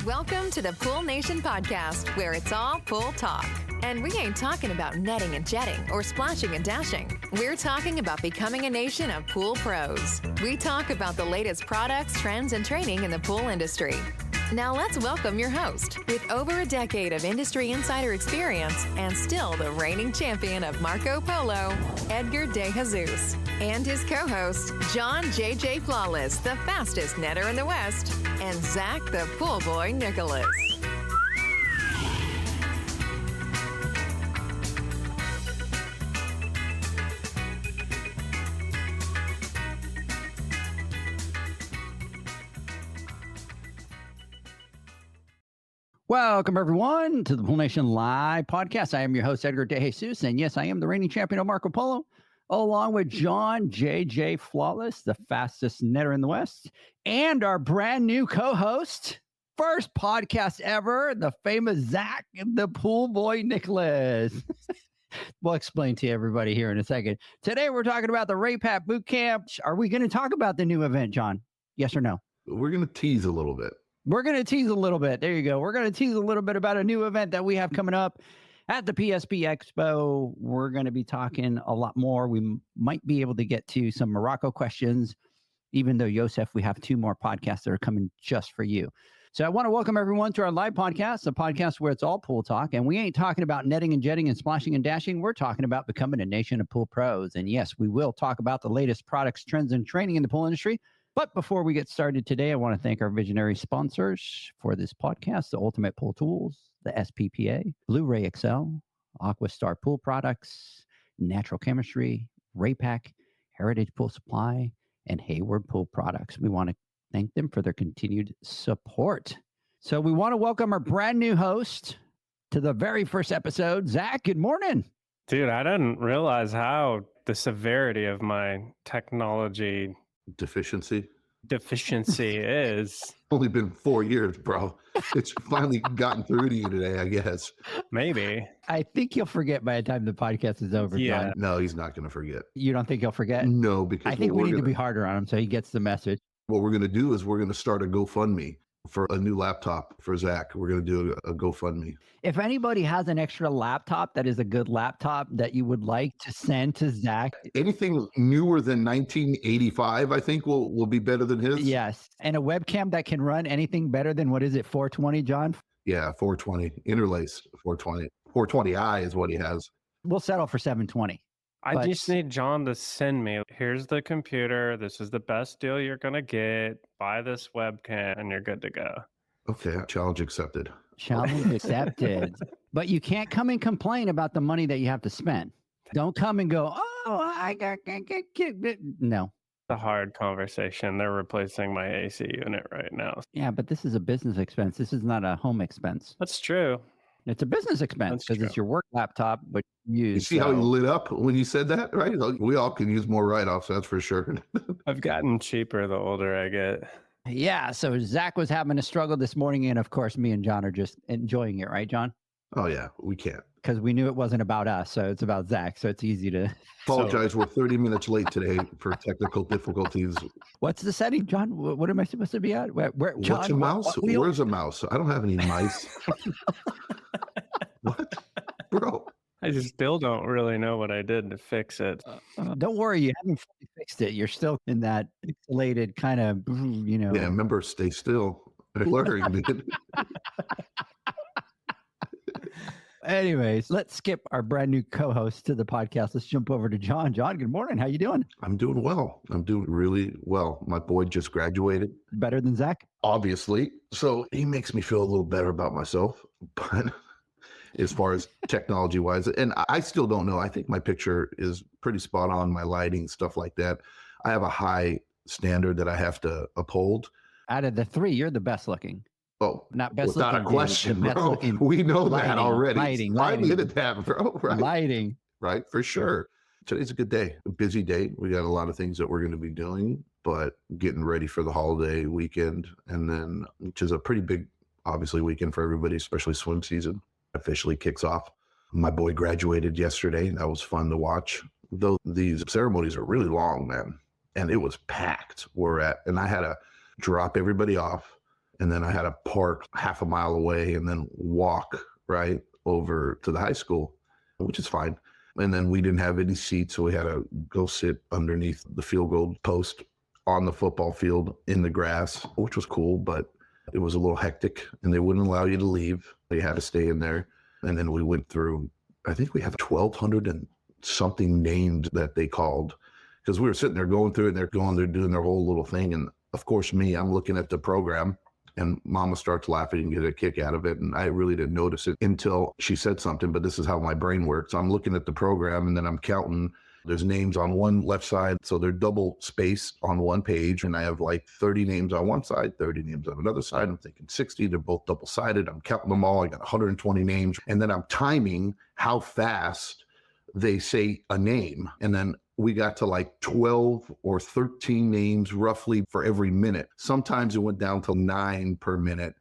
Welcome to the Pool Nation podcast, where it's all pool talk. And we ain't talking about netting and jetting or splashing and dashing. We're talking about becoming a nation of pool pros. We talk about the latest products, trends, and training in the pool industry. Now let's welcome your host, with over a decade of industry insider experience and still the reigning champion of Marco Polo, Edgar de Jesus, and his co-host, John J.J. Flawless, the fastest netter in the West, and Zach the Pool Boy Nicholas. Welcome, everyone, to the Pool Nation Live podcast. I am your host, Edgar de Jesus, and yes, I am the reigning champion of Marco Polo, along with John J.J. Flawless, the fastest netter in the West, and our brand new co-host, first podcast ever, the famous Zach, the Pool Boy Nicholas. We'll explain to everybody here in a second. Today, we're talking about the Raypak Boot Camp. Are we going to talk about the new event, John? Yes or no? We're going to tease a little bit. We're going to tease a little bit. There you go. We're going to tease a little bit about a new event that we have coming up at the PSP Expo. We're going to be talking a lot more. We might be able to get to some Morocco questions, even though, Yosef, we have 2 more podcasts that are coming just for you. So I want to welcome everyone to our live podcast, a podcast where it's all pool talk. And we ain't talking about netting and jetting and splashing and dashing. We're talking about becoming a nation of pool pros. And yes, we will talk about the latest products, trends, and training in the pool industry. But before we get started today, I want to thank our visionary sponsors for this podcast, the Ultimate Pool Tools, the SPPA, Blu-ray XL, Aquastar Pool Products, Natural Chemistry, Raypak, Heritage Pool Supply, and Hayward Pool Products. We want to thank them for their continued support. So we want to welcome our brand new host to the very first episode. Zach, good morning. Dude, I didn't realize how the severity of my technology Deficiency is. Only been 4 years, bro. It's finally gotten through to you today, I guess. Maybe. I think you'll forget by the time the podcast is over, Yeah. John. No, he's not going to forget. You don't think he'll forget? No, because I think we need to be harder on him so he gets the message. what we're going to do is we're going to start a GoFundMe for a new laptop for Zach. We're going to do a GoFundMe. If anybody has an extra laptop that is a good laptop that you would like to send to Zach. Anything newer than 1985, I think will be better than his. Yes. And a webcam that can run anything better than, what is it, 420, John? Yeah, 420. Interlace 420. 420i is what he has. We'll settle for 720. I just need John to send me, here's the computer. This is the best deal you're going to get. Buy this webcam and you're good to go. Okay, challenge accepted. Challenge accepted. But you can't come and complain about the money that you have to spend. Don't come and go, oh, I got no. It's a hard conversation. They're replacing my AC unit right now. Yeah, but this is a business expense. This is not a home expense. That's true. It's a business expense because it's your work laptop, but you use. You see how he lit up when you said that, right? We all can use more write-offs, that's for sure. I've gotten cheaper the older I get. Yeah, so Zach was having a struggle this morning, and of course, me and John are just enjoying it, right, John? Oh, yeah, we can't. Because we knew it wasn't about us, so it's about Zach, so it's easy to... Apologize, we're 30 minutes late today for technical difficulties. What's the setting, John? What am I supposed to be at? Where, John, what's a mouse? Where's a mouse? I don't have any mice. What? Bro. I just still don't really know what I did to fix it. Don't worry, you haven't fully fixed it. You're still in that pixelated kind of, you know. Yeah, remember, stay still. Blurring, dude. Anyways, let's skip our brand new co-host to the podcast. Let's jump over to John. John, good morning. How you doing? I'm doing well. I'm doing really well. My boy just graduated. Better than Zach? Obviously. So he makes me feel a little better about myself. But as far as technology wise, and I still don't know. I think my picture is pretty spot on, my lighting, stuff like that. I have a high standard that I have to uphold. Out of the 3, you're the best looking. Oh, not best without looking, a question, bro. We know that already. Lighting. I admitted that, bro. Right. Lighting. Right, for sure. Today's a good day, a busy day. We got a lot of things that we're going to be doing, but getting ready for the holiday weekend, and then, which is a pretty big, obviously, weekend for everybody, especially swim season. Officially kicks off. My boy graduated yesterday. That was fun to watch. Though these ceremonies are really long, man. And it was packed. And I had to drop everybody off And then I had to park half a mile away and then walk right over to the high school, which is fine. And then we didn't have any seats, so we had to go sit underneath the field goal post on the football field in the grass, which was cool, but it was a little hectic and they wouldn't allow you to leave. You had to stay in there. And then we went through, I think we have 1,200 and something named that they called, because we were sitting there going through it, and they're doing their whole little thing. And of course, I'm looking at the program, and Mama starts laughing and get a kick out of it. And I really didn't notice it until she said something, but this is how my brain works. I'm looking at the program and then I'm counting. There's names on one left side, so they're double spaced on one page. And I have like 30 names on one side, 30 names on another side. I'm thinking 60, they're both double sided. I'm counting them all. I got 120 names. And then I'm timing how fast they say a name. And then we got to like 12 or 13 names roughly for every minute. Sometimes it went down to 9 per minute.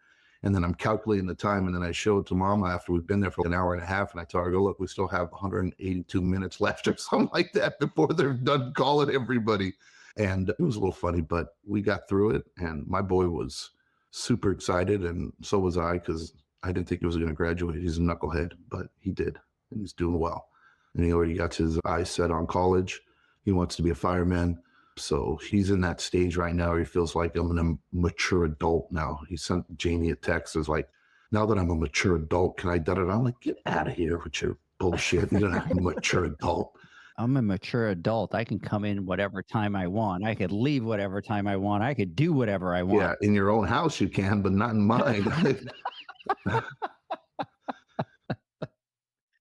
And then I'm calculating the time. And then I show it to Mama after we've been there for an hour and a half. And I tell her, look, we still have 182 minutes left or something like that before they're done calling everybody. And it was a little funny, but we got through it. And my boy was super excited. And so was I, because I didn't think he was going to graduate. He's a knucklehead, but he did. And he's doing well. And he already got his eyes set on college. He wants to be a fireman. So he's in that stage right now where he feels like I'm a mature adult now. He sent Janie a text. It's like, now that I'm a mature adult, can I do it? I'm like, get out of here with your bullshit. You're not a mature adult. I'm a mature adult. I can come in whatever time I want. I could leave whatever time I want. I could do whatever I want. Yeah, in your own house you can, but not in mine.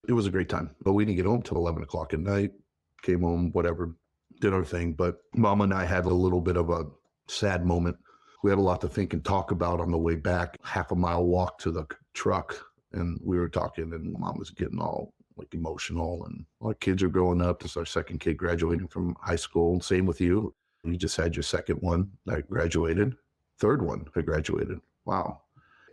It was a great time, but we didn't get home till 11 o'clock at night. Came home, whatever, did our thing. But Mama and I had a little bit of a sad moment. We had a lot to think and talk about on the way back, half a mile walk to the truck. And we were talking, and Mom was getting all like emotional, and our kids are growing up. This is our second kid graduating from high school. Same with you. You just had your second one that graduated, third one that graduated. Wow.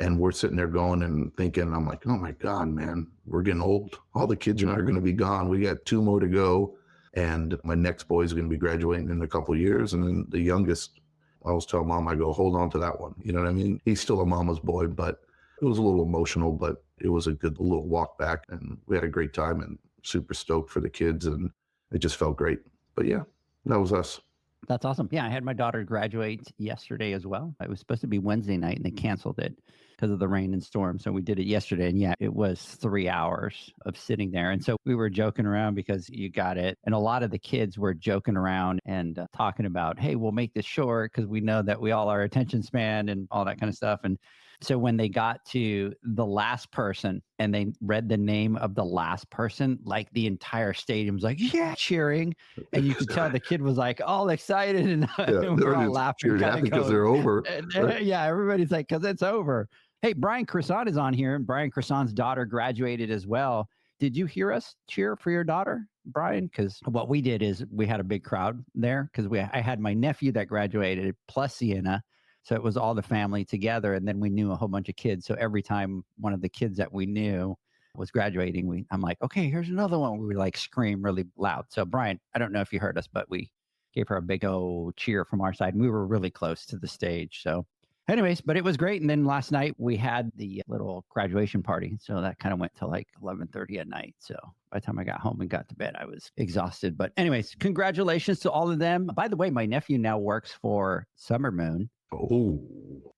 And we're sitting there going and thinking, I'm like, oh my God, man, we're getting old. All the kids are going to be gone. We got 2 more to go. And my next boy is going to be graduating in a couple of years. And then the youngest, I always tell Mom, I go, hold on to that one. You know what I mean? He's still a mama's boy, but it was a little emotional, but it was a good little walk back. And we had a great time and super stoked for the kids. And it just felt great. But yeah, that was us. That's awesome. Yeah, I had my daughter graduate yesterday as well. It was supposed to be Wednesday night and they canceled it because of the rain and storm. So we did it yesterday. And yeah, it was 3 hours of sitting there. And so we were joking around because you got it. And a lot of the kids were joking around and talking about, hey, we'll make this short because we know that we all are attention span and all that kind of stuff. And so when they got to the last person and they read the name of the last person, like the entire stadium was like, yeah, cheering. And you could tell the kid was like all excited and, and we're all laughing. Because they're over. Right? Yeah, everybody's like, because it's over. Hey, Brian Cresson is on here, and Brian Cresson's daughter graduated as well. Did you hear us cheer for your daughter, Brian? Because what we did is we had a big crowd there because I had my nephew that graduated plus Sienna. So it was all the family together. And then we knew a whole bunch of kids. So every time one of the kids that we knew was graduating, I'm like, okay, here's another one. We would like scream really loud. So Brian, I don't know if you heard us, but we gave her a big old cheer from our side. And we were really close to the stage. So anyways, but it was great. And then last night we had the little graduation party. So that kind of went till like 11:30 at night. So by the time I got home and got to bed, I was exhausted. But anyways, congratulations to all of them. By the way, my nephew now works for Summer Moon. Oh.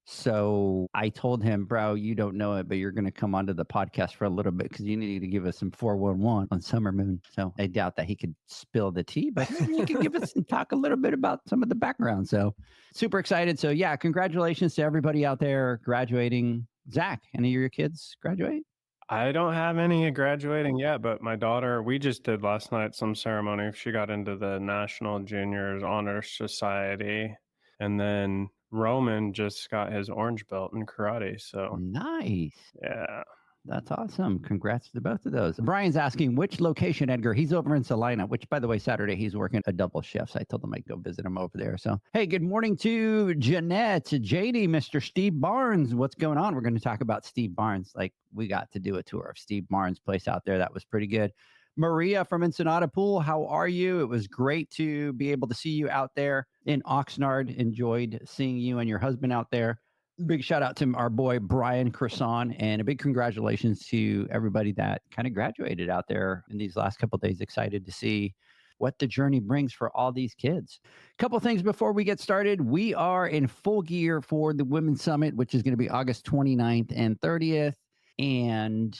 So I told him, bro, you don't know it, but you're going to come onto the podcast for a little bit because you need to give us some 411 on Summer Moon. So I doubt that he could spill the tea, but he can give us and talk a little bit about some of the background. So super excited. So yeah, congratulations to everybody out there graduating. Zach, any of your kids graduate? I don't have any graduating yet, but my daughter, we just did last night some ceremony. She got into the National Juniors Honor Society, and then Roman just got his orange belt in karate. So nice. Yeah. That's awesome. Congrats to both of those. Brian's asking which location, Edgar. He's over in Salina, which, by the way, Saturday he's working a double shift. So I told him I'd go visit him over there. So, hey, good morning to Jeanette, to JD, Mr. Steve Barnes. What's going on? We're going to talk about Steve Barnes. Like we got to do a tour of Steve Barnes' place out there. That was pretty good. Maria from Ensenada Pool, how are you? It was great to be able to see you out there in Oxnard. Enjoyed seeing you and your husband out there. Big shout out to our boy Brian Cresson, and a big congratulations to everybody that kind of graduated out there in these last couple of days. Excited to see what the journey brings for all these kids. A couple of things before we get started. We are in full gear for the Women's Summit, which is going to be August 29th and 30th. And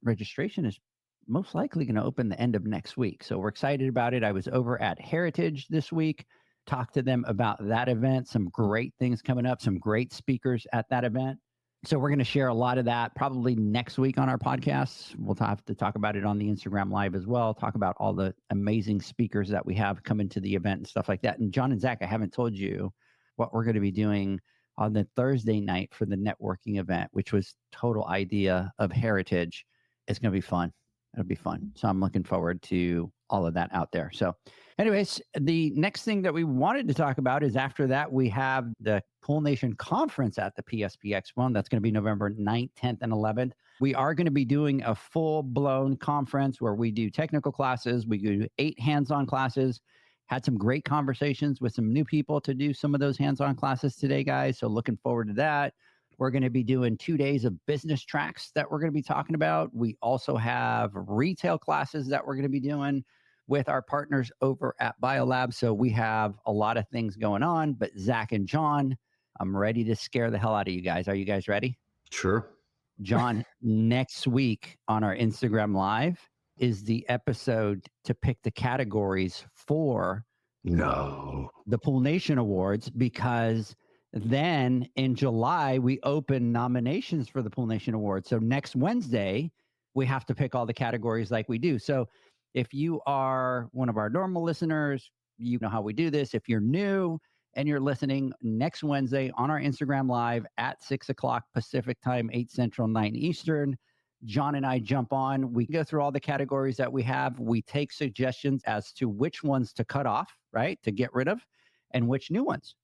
registration is most likely going to open the end of next week. So we're excited about it. I was over at Heritage this week, talked to them about that event, some great things coming up, some great speakers at that event. So we're going to share a lot of that probably next week on our podcast. We'll have to talk about it on the Instagram Live as well, talk about all the amazing speakers that we have coming to the event and stuff like that. And John and Zach, I haven't told you what we're going to be doing on the Thursday night for the networking event, which was total idea of Heritage. It's going to be fun. It'll be fun. So I'm looking forward to all of that out there. So anyways, the next thing that we wanted to talk about is after that, we have the Pool Nation Conference at the PSP Expo. And that's going to be November 9th, 10th, and 11th. We are going to be doing a full-blown conference where we do technical classes. We do 8 hands-on classes. Had some great conversations with some new people to do some of those hands-on classes today, guys. So looking forward to that. We're going to be doing 2 days of business tracks that we're going to be talking about. We also have retail classes that we're going to be doing with our partners over at BioLab. So we have a lot of things going on, but Zach and John, I'm ready to scare the hell out of you guys. Are you guys ready? Sure. John, next week on our Instagram Live is the episode to pick the categories for the Pool Nation Awards, because then in July, we open nominations for the Pool Nation Awards. So next Wednesday, we have to pick all the categories like we do. So if you are one of our normal listeners, you know how we do this. If you're new and you're listening, next Wednesday on our Instagram Live at 6 o'clock Pacific time, 8 Central, 9 Eastern, John and I jump on. We go through all the categories that we have. We take suggestions as to which ones to cut off, right, to get rid of, and which new ones.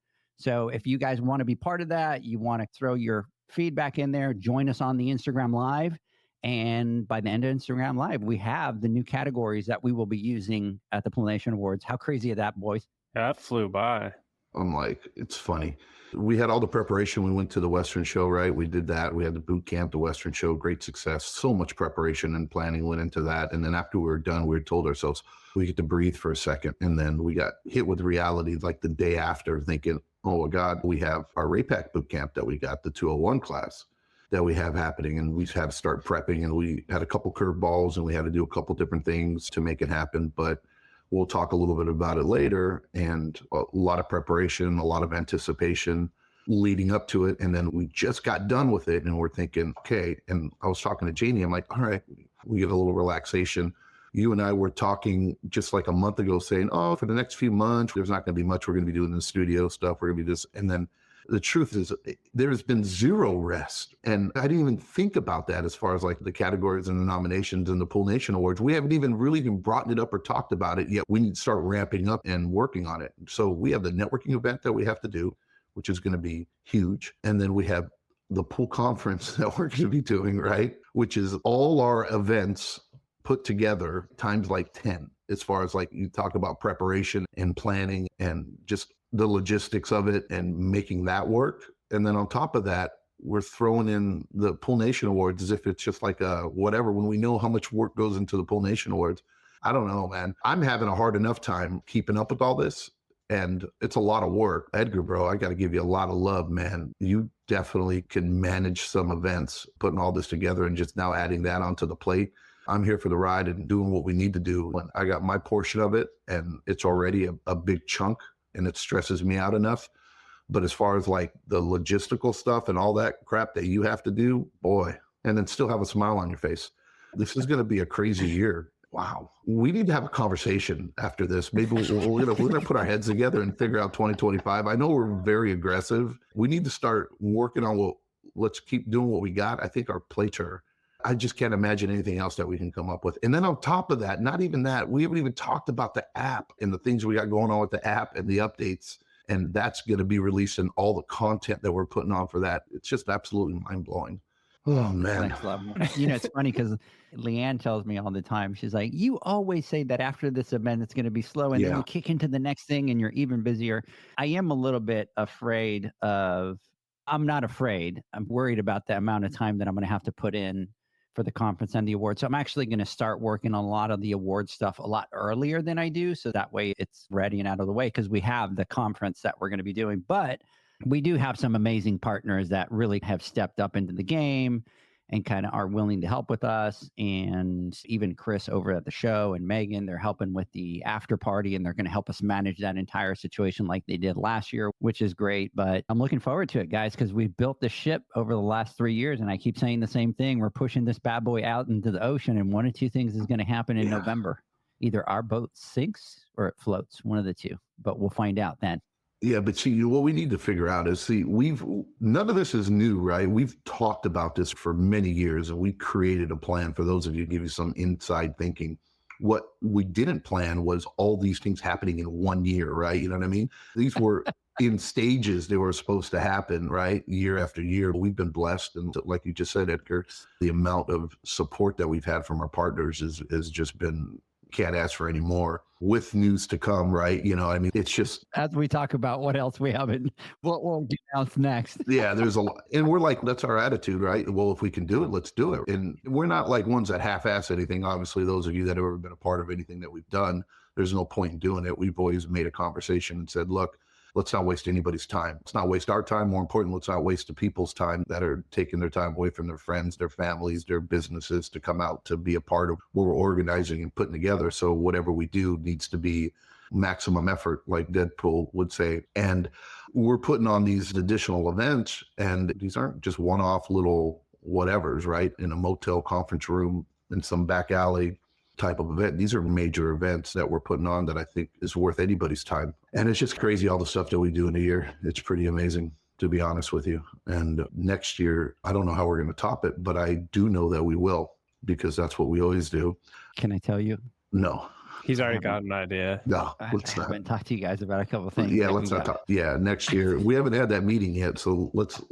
So if you guys want to be part of that, you want to throw your feedback in there, join us on the Instagram Live. And by the end of Instagram Live, we have the new categories that we will be using at the Pool Nation Awards. How crazy is that, boys? Yeah, that flew by. I'm like, it's funny. We had all the preparation. We went to the Western Show, right? We did that. We had the boot camp, the Western Show, great success. So much preparation and planning went into that. And then after we were done, we told ourselves, we get to breathe for a second. And then we got hit with reality like the day after, thinking, oh, my God, we have our Raypak boot camp that we got, the 201 class that we have happening. And we had to start prepping, and we had a couple curveballs, and we had to do a couple different things to make it happen. But we'll talk a little bit about it later, and a lot of preparation, a lot of anticipation leading up to it. And then we just got done with it, and we're thinking, okay. And I was talking to Janie. I'm like, all right, we get a little relaxation. You and I were talking just like a month ago saying, oh, for the next few months, there's not going to be much we're going to be doing in the studio stuff. We're going to be this. And then the truth is there's been zero rest. And I didn't even think about that as far as like the categories and the nominations and the Pool Nation Awards. We haven't even really even brought it up or talked about it yet. We need to start ramping up and working on it. So we have the networking event that we have to do, which is going to be huge. And then we have the pool conference that we're going to be doing, right? Which is all our events put together times like 10, as far as like you talk about preparation and planning and just the logistics of it and making that work. And then on top of that, we're throwing in the Pool Nation Awards as if it's just like a whatever, when we know how much work goes into the Pool Nation Awards. I don't know, man. I'm having a hard enough time keeping up with all this, and it's a lot of work. Edgar, bro, I got to give you a lot of love, man. You definitely can manage some events, putting all this together and just now adding that onto the plate. I'm here for the ride and doing what we need to do. When I got my portion of it, and it's already a big chunk, and it stresses me out enough. But as far as like the logistical stuff and all that crap that you have to do, boy, and then still have a smile on your face. This is going to be a crazy year. Wow. We need to have a conversation after this. Maybe we're going to put our heads together and figure out 2025. I know we're very aggressive. We need to start working on let's keep doing what we got. I think our plates are, I just can't imagine anything else that we can come up with. And then on top of that, not even that, we haven't even talked about the app and the things we got going on with the app and the updates. And that's going to be released in all the content that we're putting on for that. It's just absolutely mind blowing. Oh, man. You know, it's funny because Leanne tells me all the time, she's like, you always say that after this event, it's going to be slow. And then you kick into the next thing and you're even busier. I am a little bit afraid of I'm not afraid. I'm worried about the amount of time that I'm going to have to put in for the conference and the awards. So I'm actually going to start working on a lot of the award stuff a lot earlier than I do. So that way it's ready and out of the way, because we have the conference that we're going to be doing. But we do have some amazing partners that really have stepped up into the game and kind of are willing to help with us. And even Chris over at the show and Megan, they're helping with the after party, and they're going to help us manage that entire situation like they did last year, which is great. But I'm looking forward to it, guys, because we've built the ship over the last 3 years. And I keep saying the same thing. We're pushing this bad boy out into the ocean, and one of two things is going to happen in November. Either our boat sinks or it floats, one of the two. But we'll find out then. Yeah, but see, what we need to figure out is, none of this is new, right? We've talked about this for many years, and we created a plan for those of you to give you some inside thinking. What we didn't plan was all these things happening in 1 year, right? You know what I mean? These were in stages. They were supposed to happen, right? Year after year. We've been blessed. And like you just said, Edgar, the amount of support that we've had from our partners has just been, can't ask for any more, with news to come, right? You know, I mean, it's just, as we talk about what else we haven't, what we'll announce next. Yeah, there's a lot. And we're like, that's our attitude, right? Well, if we can do it, let's do it. And we're not like ones that half-ass anything. Obviously, those of you that have ever been a part of anything that we've done, there's no point in doing it. We've always made a conversation and said, look, let's not waste anybody's time. Let's not waste our time. More important, let's not waste the people's time that are taking their time away from their friends, their families, their businesses to come out to be a part of what we're organizing and putting together. So whatever we do needs to be maximum effort, like Deadpool would say. And we're putting on these additional events, and these aren't just one-off little whatevers, right? In a motel conference room in some back alley type of event. These are major events that we're putting on that I think is worth anybody's time. And it's just crazy, all the stuff that we do in a year. It's pretty amazing, to be honest with you. And next year, I don't know how we're going to top it, but I do know that we will, because that's what we always do. Can I tell you? No. He's already got an idea. No, I let's not. haven't talked to you guys about a couple of things. Yeah, let's not talk. Yeah, next year. We haven't had that meeting yet, so let's.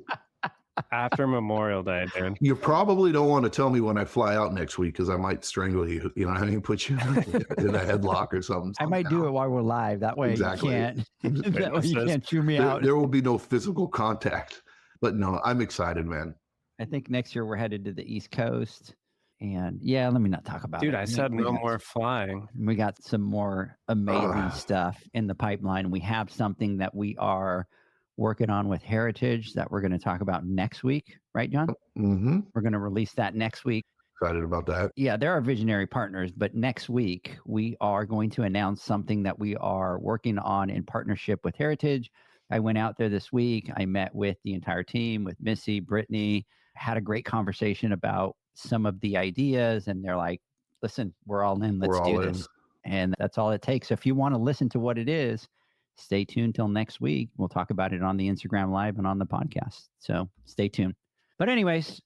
After Memorial Day, dude. You probably don't want to tell me when I fly out next week, because I might strangle you. You know what I mean? Put you in a headlock or something. I might do it while we're live. That way Exactly. you can't. That way you can't chew me out. There will be no physical contact. But no, I'm excited, man. I think next year we're headed to the East Coast. And yeah, let me not talk about it. Dude, I said no more flying. We got some more amazing stuff in the pipeline. We have something that we are working on with Heritage that we're going to talk about next week. Right, John? Mm-hmm. We're going to release that next week. Excited about that. Yeah, they're our visionary partners. But next week, we are going to announce something that we are working on in partnership with Heritage. I went out there this week. I met with the entire team, with Missy, Brittany, had a great conversation about some of the ideas. And they're like, listen, we're all in. Let's do this. And that's all it takes. So if you want to listen to what it is, stay tuned till next week. We'll talk about it on the Instagram Live and on the podcast. So stay tuned. But anyways,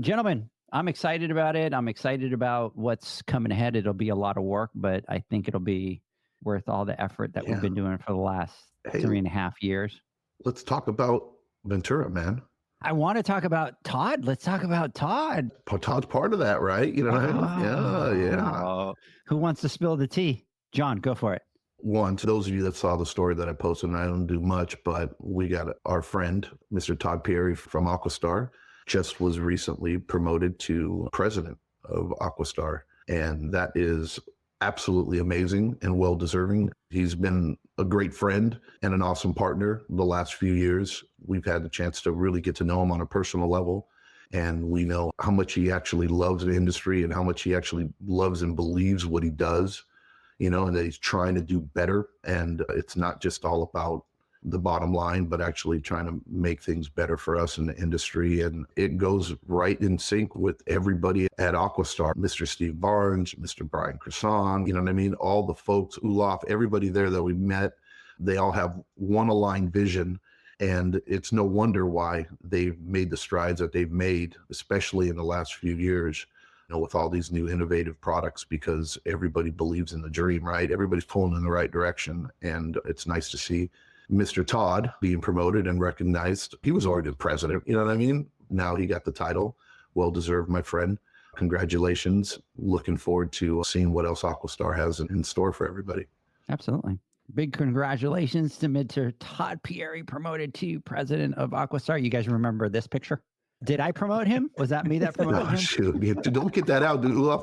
gentlemen, I'm excited about it. I'm excited about what's coming ahead. It'll be a lot of work, but I think it'll be worth all the effort that we've been doing for the last 3.5 years. Let's talk about Ventura, man. I want to talk about Todd. Let's talk about Todd. Todd's part of that, right? You know what I mean? Yeah. Who wants to spill the tea? John, go for it. One, to those of you that saw the story that I posted, and I don't do much, but we got our friend, Mr. Todd Perry from Aquastar, just was recently promoted to president of Aquastar. And that is absolutely amazing and well-deserving. He's been a great friend and an awesome partner the last few years. We've had the chance to really get to know him on a personal level. And we know how much he actually loves the industry and how much he actually loves and believes what he does, you know, and that he's trying to do better. And it's not just all about the bottom line, but actually trying to make things better for us in the industry. And it goes right in sync with everybody at Aquastar, Mr. Steve Barnes, Mr. Brian Cresson, you know what I mean? All the folks, Ulof, everybody there that we met, they all have one aligned vision. And it's no wonder why they've made the strides that they've made, especially in the last few years, you know, with all these new innovative products, because everybody believes in the dream, right? Everybody's pulling in the right direction. And it's nice to see Mr. Todd being promoted and recognized. He was already the president, you know what I mean? Now he got the title. Well-deserved, my friend. Congratulations. Looking forward to seeing what else Aquastar has in store for everybody. Absolutely. Big congratulations to Mr. Todd Pieri, promoted to president of Aquastar. You guys remember this picture? Did I promote him? Was that me that promoted him? Shoot. Don't get that out, dude. Olaf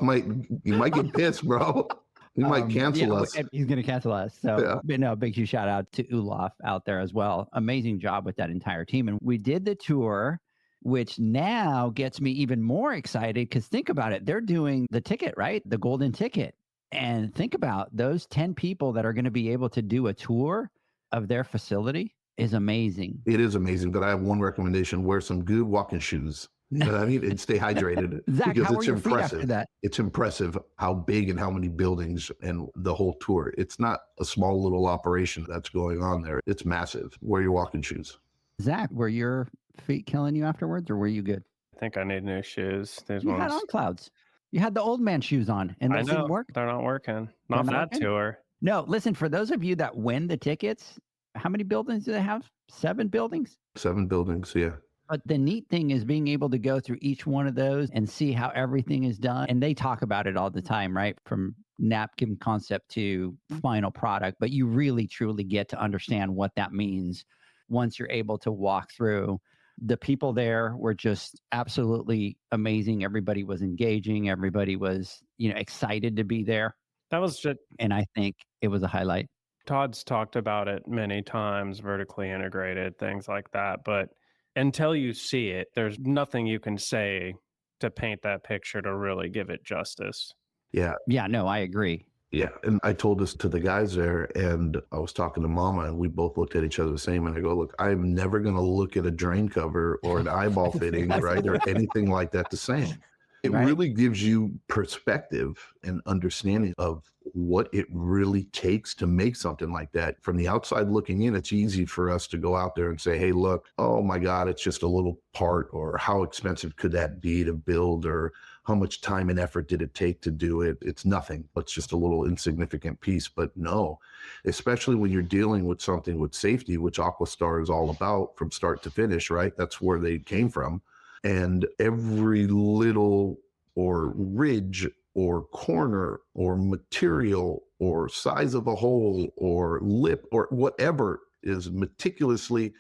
you might get pissed, bro. He might cancel us. He's going to cancel us. So, Yeah. but no, big huge shout out to Olaf out there as well. Amazing job with that entire team. And we did the tour, which now gets me even more excited because think about it. They're doing the ticket, right? The golden ticket. And think about those 10 people that are going to be able to do a tour of their facility is amazing. It is amazing, but I have one recommendation: wear some good walking shoes. You know what I mean? And stay hydrated. Zach, because how it's were your feet after impressive. that? It's impressive how big and how many buildings and the whole tour. It's not a small little operation that's going on there. It's massive. Wear your walking shoes. Zach, were your feet killing you afterwards or were you good? I think I need new shoes. These You ones. had on clouds. You had the old man shoes on and I those know didn't work. they're not working. Not They're for not that working? tour. No, listen, for those of you that win the tickets, how many buildings do they have? 7 buildings? 7 buildings. Yeah. But the neat thing is being able to go through each one of those and see how everything is done. And they talk about it all the time, right? From napkin concept to final product. But you really, truly get to understand what that means once you're able to walk through. The people there were just absolutely amazing. Everybody was engaging. Everybody was, excited to be there. That was just And I think it was a highlight. Todd's talked about it many times, vertically integrated, things like that. But until you see it, there's nothing you can say to paint that picture to really give it justice. Yeah. Yeah, no, I agree. Yeah. And I told this to the guys there, and I was talking to Mama, and we both looked at each other the same. And I go, look, I'm never going to look at a drain cover or an eyeball fitting, right? Or anything like that the same. It Right. really gives you perspective and understanding of what it really takes to make something like that. From the outside looking in, it's easy for us to go out there and say, hey, look, oh my God, it's just a little part, or how expensive could that be to build, or how much time and effort did it take to do it? It's nothing. It's just a little insignificant piece. But no, especially when you're dealing with something with safety, which Aquastar is all about from start to finish, right? That's where they came from. And every little or ridge or corner or material or size of a hole or lip or whatever is meticulously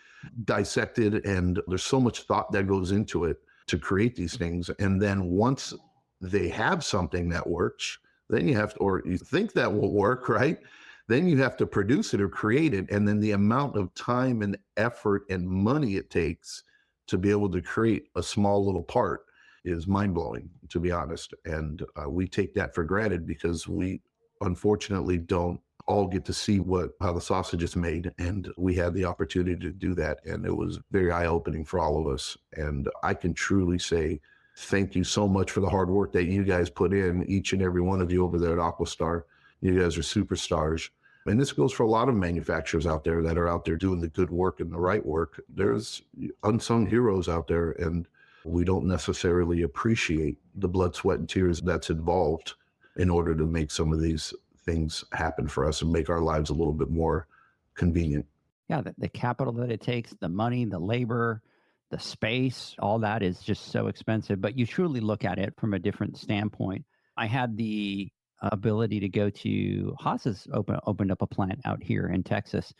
dissected. And there's so much thought that goes into it to create these things. And then once they have something that works, then you have to, or you think that will work, right? Then you have to produce it or create it. And then the amount of time and effort and money it takes to be able to create a small little part is mind-blowing, to be honest. And we take that for granted because we unfortunately don't all get to see how the sausage is made. And we had the opportunity to do that. And it was very eye-opening for all of us. And I can truly say thank you so much for the hard work that you guys put in, each and every one of you over there at Aquastar. You guys are superstars. And this goes for a lot of manufacturers out there that are out there doing the good work and the right work. There's unsung heroes out there, and we don't necessarily appreciate the blood, sweat, and tears that's involved in order to make some of these things happen for us and make our lives a little bit more convenient. Yeah, the capital that it takes, the money, the labor, the space, all that is just so expensive. But you truly look at it from a different standpoint. I had the ability to go to Haas's opened up a plant out here in Texas,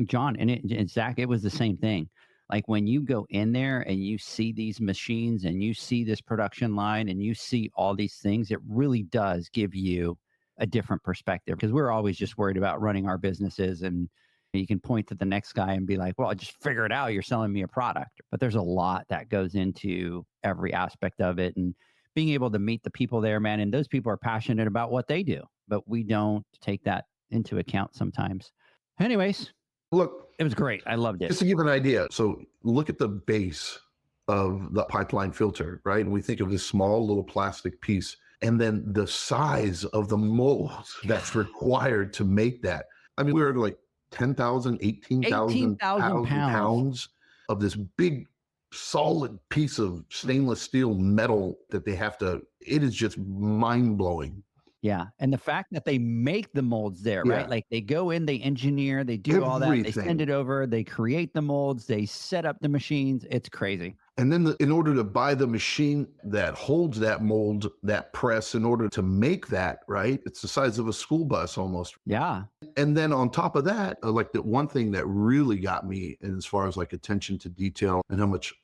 John, and Zach, it was the same thing. Like when you go in there and you see these machines and you see this production line and you see all these things, it really does give you a different perspective, because we're always just worried about running our businesses, and you can point to the next guy and be like, well, just figure it out. You're selling me a product. But there's a lot that goes into every aspect of it. And being able to meet the people there, man, and those people are passionate about what they do, but we don't take that into account sometimes. Anyways, Look, it was great. I loved it. just to give an idea. So look at the base of the pipeline filter, right? And we think of this small little plastic piece, and then the size of the mold that's required to make that. I mean, we're like 10,000, 18,000 pounds of this big solid piece of stainless steel metal that they have to, it is just mind blowing. Yeah. And the fact that they make the molds there, Yeah. right? Like they go in, they engineer, they do all that, they Everything. send it over, they create the molds, they set up the machines. It's crazy. And then in order to buy the machine that holds that mold, that press, in order to make that, right? It's the size of a school bus almost. Yeah. And then on top of that, like the one thing that really got me as far as like attention to detail and how much,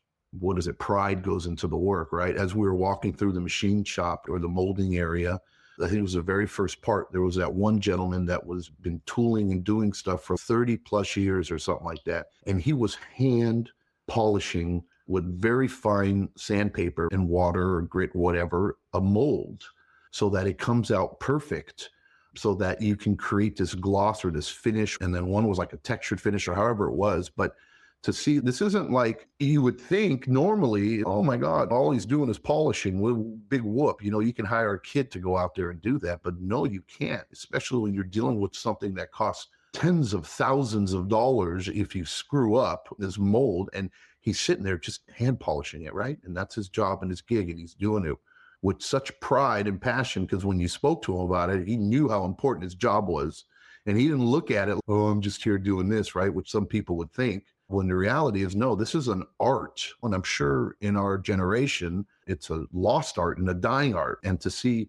pride goes into the work, right? As we were walking through the machine shop or the molding area, I think it was the very first part, there was that one gentleman that was been tooling and doing stuff for 30 plus years or something like that. And he was hand polishing with very fine sandpaper and water or grit, whatever, a mold so that it comes out perfect, so that you can create this gloss or this finish. And then one was like a textured finish or however it was. But to see, this isn't like you would think normally, oh my God, all he's doing is polishing with big whoop. You can hire a kid to go out there and do that. But no, you can't, especially when you're dealing with something that costs tens of thousands of dollars if you screw up this mold. And he's sitting there just hand polishing it, right? And that's his job and his gig. And he's doing it with such pride and passion, because when you spoke to him about it, he knew how important his job was. And he didn't look at it, oh, I'm just here doing this, right? Which some people would think. When the reality is, no, this is an art. And I'm sure in our generation, it's a lost art and a dying art. And to see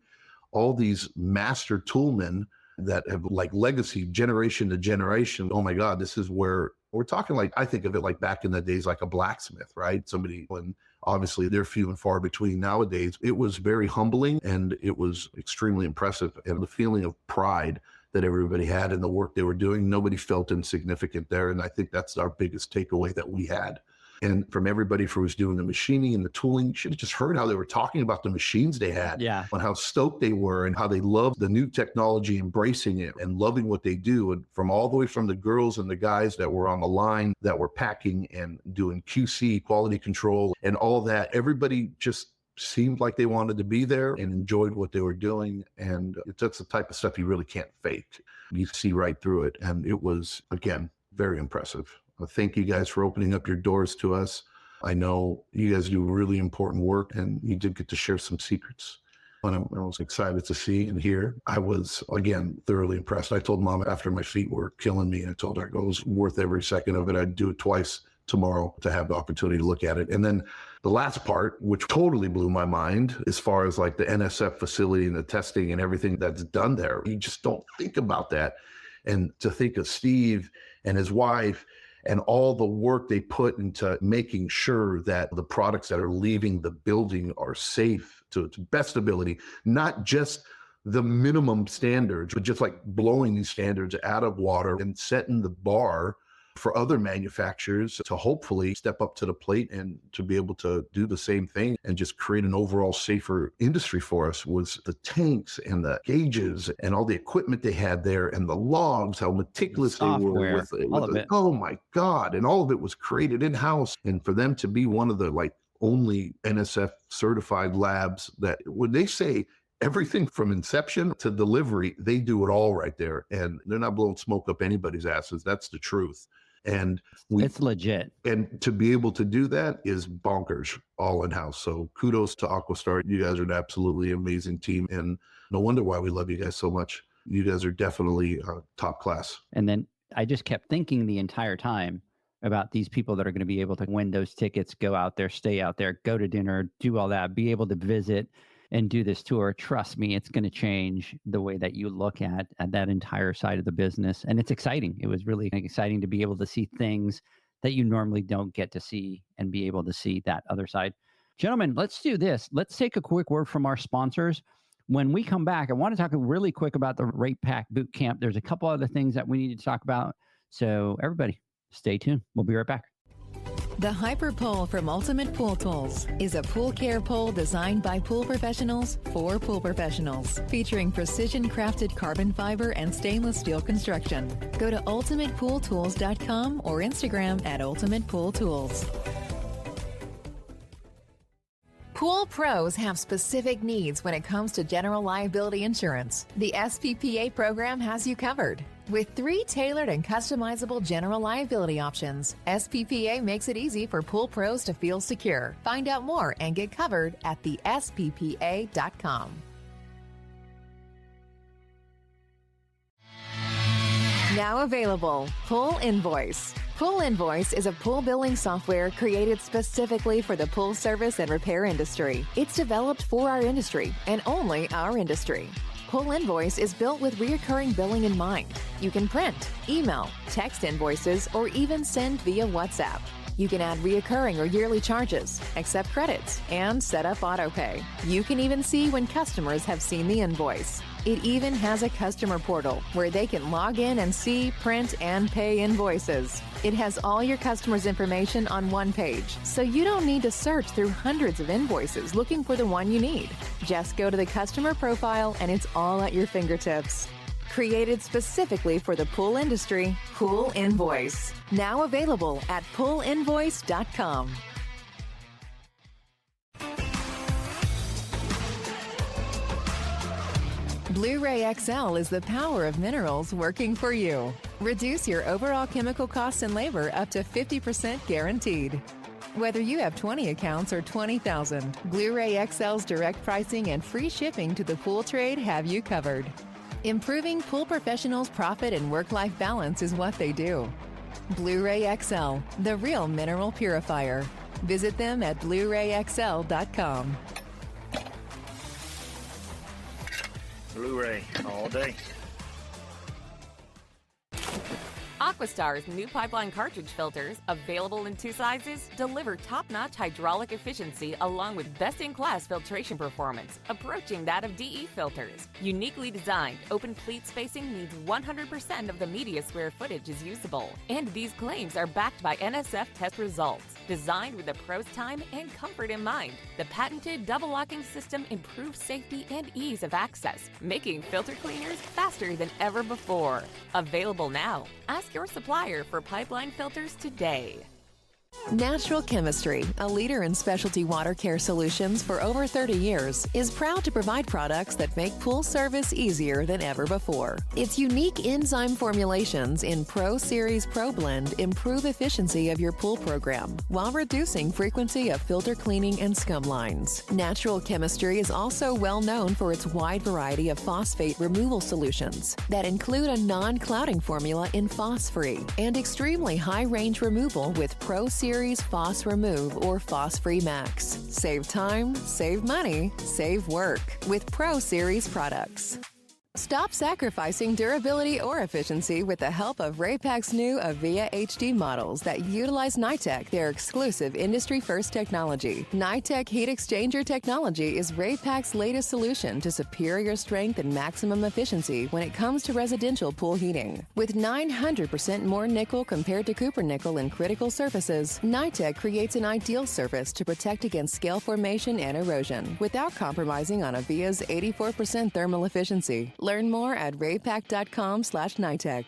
all these master toolmen that have like legacy generation to generation, oh my God, this is where we're talking. Like, I think of it like back in the days, like a blacksmith, right? Somebody, when obviously they're few and far between nowadays. It was very humbling and it was extremely impressive. And the feeling of pride that everybody had in the work they were doing, nobody felt insignificant there. And I think that's our biggest takeaway that we had. And from everybody who was doing the machining and the tooling, you should have just heard how they were talking about the machines they had, and how stoked they were and how they loved the new technology, embracing it and loving what they do. And from all the way from the girls and the guys that were on the line that were packing and doing QC, quality control and all that, everybody just seemed like they wanted to be there and enjoyed what they were doing. And that's the type of stuff you really can't fake. You see right through it. And it was, again, very impressive. Thank you guys for opening up your doors to us. I know you guys do really important work, and you did get to share some secrets. And I was excited to see and hear. I was, again, thoroughly impressed. I told Mom after my feet were killing me, and I told her it was worth every second of it. I'd do it twice tomorrow to have the opportunity to look at it. And then the last part, which totally blew my mind, as far as like the NSF facility and the testing and everything that's done there. You just don't think about that. And to think of Steve and his wife and all the work they put into making sure that the products that are leaving the building are safe to its best ability, not just the minimum standards, but just like blowing these standards out of water and setting the bar for other manufacturers to hopefully step up to the plate and to be able to do the same thing and just create an overall safer industry for us. Was the tanks and the gauges and all the equipment they had there and the logs, how meticulous they were with it. Oh my God. And all of it was created in-house. And for them to be one of the like only NSF certified labs that, when they say everything from inception to delivery, they do it all right there. And they're not blowing smoke up anybody's asses. That's the truth. And it's legit. And to be able to do that is bonkers, all in-house. So kudos to Aquastar. You guys are an absolutely amazing team. And no wonder why we love you guys so much. You guys are definitely top class. And then I just kept thinking the entire time about these people that are going to be able to win those tickets, go out there, stay out there, go to dinner, do all that, be able to visit and do this tour. Trust me, it's going to change the way that you look at that entire side of the business. And it's exciting. It was really exciting to be able to see things that you normally don't get to see and be able to see that other side. Gentlemen, let's do this. Let's take a quick word from our sponsors. When we come back, I want to talk really quick about the Raypak Boot Camp. There's a couple other things that we need to talk about. So everybody, stay tuned. We'll be right back. The Hyper Pole from Ultimate Pool Tools is a pool care pole designed by pool professionals for pool professionals, featuring precision-crafted carbon fiber and stainless steel construction. Go to ultimatepooltools.com or Instagram at Ultimate Pool Tools. Pool pros have specific needs when it comes to general liability insurance. The SPPA program has you covered. With 3 tailored and customizable general liability options, SPPA makes it easy for pool pros to feel secure. Find out more and get covered at thesppa.com. Now available, Pool Invoice. Pool Invoice is a pool billing software created specifically for the pool service and repair industry. It's developed for our industry and only our industry. Pool Invoice is built with recurring billing in mind. You can print, email, text invoices, or even send via WhatsApp. You can add reoccurring or yearly charges, accept credits, and set up autopay. You can even see when customers have seen the invoice. It even has a customer portal where they can log in and see, print, and pay invoices. It has all your customers' information on one page, so you don't need to search through hundreds of invoices looking for the one you need. Just go to the customer profile and it's all at your fingertips. Created specifically for the pool industry, Pool Invoice. Now available at poolinvoice.com. Blu-ray XL is the power of minerals working for you. Reduce your overall chemical costs and labor up to 50% guaranteed. Whether you have 20 accounts or 20,000, Blu-ray XL's direct pricing and free shipping to the pool trade have you covered. Improving pool professionals' profit and work-life balance is what they do. Blu-ray XL, the real mineral purifier. Visit them at BluRayXL.com. Blu-ray all day. Aquastar's new pipeline cartridge filters, available in 2 sizes, deliver top-notch hydraulic efficiency along with best-in-class filtration performance, approaching that of DE filters. Uniquely designed, open pleat spacing means 100% of the media square footage is usable. And these claims are backed by NSF test results. Designed with the pro's time and comfort in mind, the patented double locking system improves safety and ease of access, making filter cleaners faster than ever before. Available now. Ask your supplier for pipeline filters today. Natural Chemistry, a leader in specialty water care solutions for over 30 years, is proud to provide products that make pool service easier than ever before. Its unique enzyme formulations in Pro Series Pro Blend improve efficiency of your pool program while reducing frequency of filter cleaning and scum lines. Natural Chemistry is also well known for its wide variety of phosphate removal solutions that include a non-clouding formula in Phos-Free and extremely high-range removal with Pro Series Phos Remove or Phos-Free Max. Save time, save money, save work with Pro Series products. Stop sacrificing durability or efficiency with the help of Raypak's new Avia HD models that utilize NITEC, their exclusive industry-first technology. NITEC heat exchanger technology is Raypak's latest solution to superior strength and maximum efficiency when it comes to residential pool heating. With 900% more nickel compared to copper nickel in critical surfaces, NITEC creates an ideal surface to protect against scale formation and erosion without compromising on Avia's 84% thermal efficiency. Learn more at raypak.com/NITEC.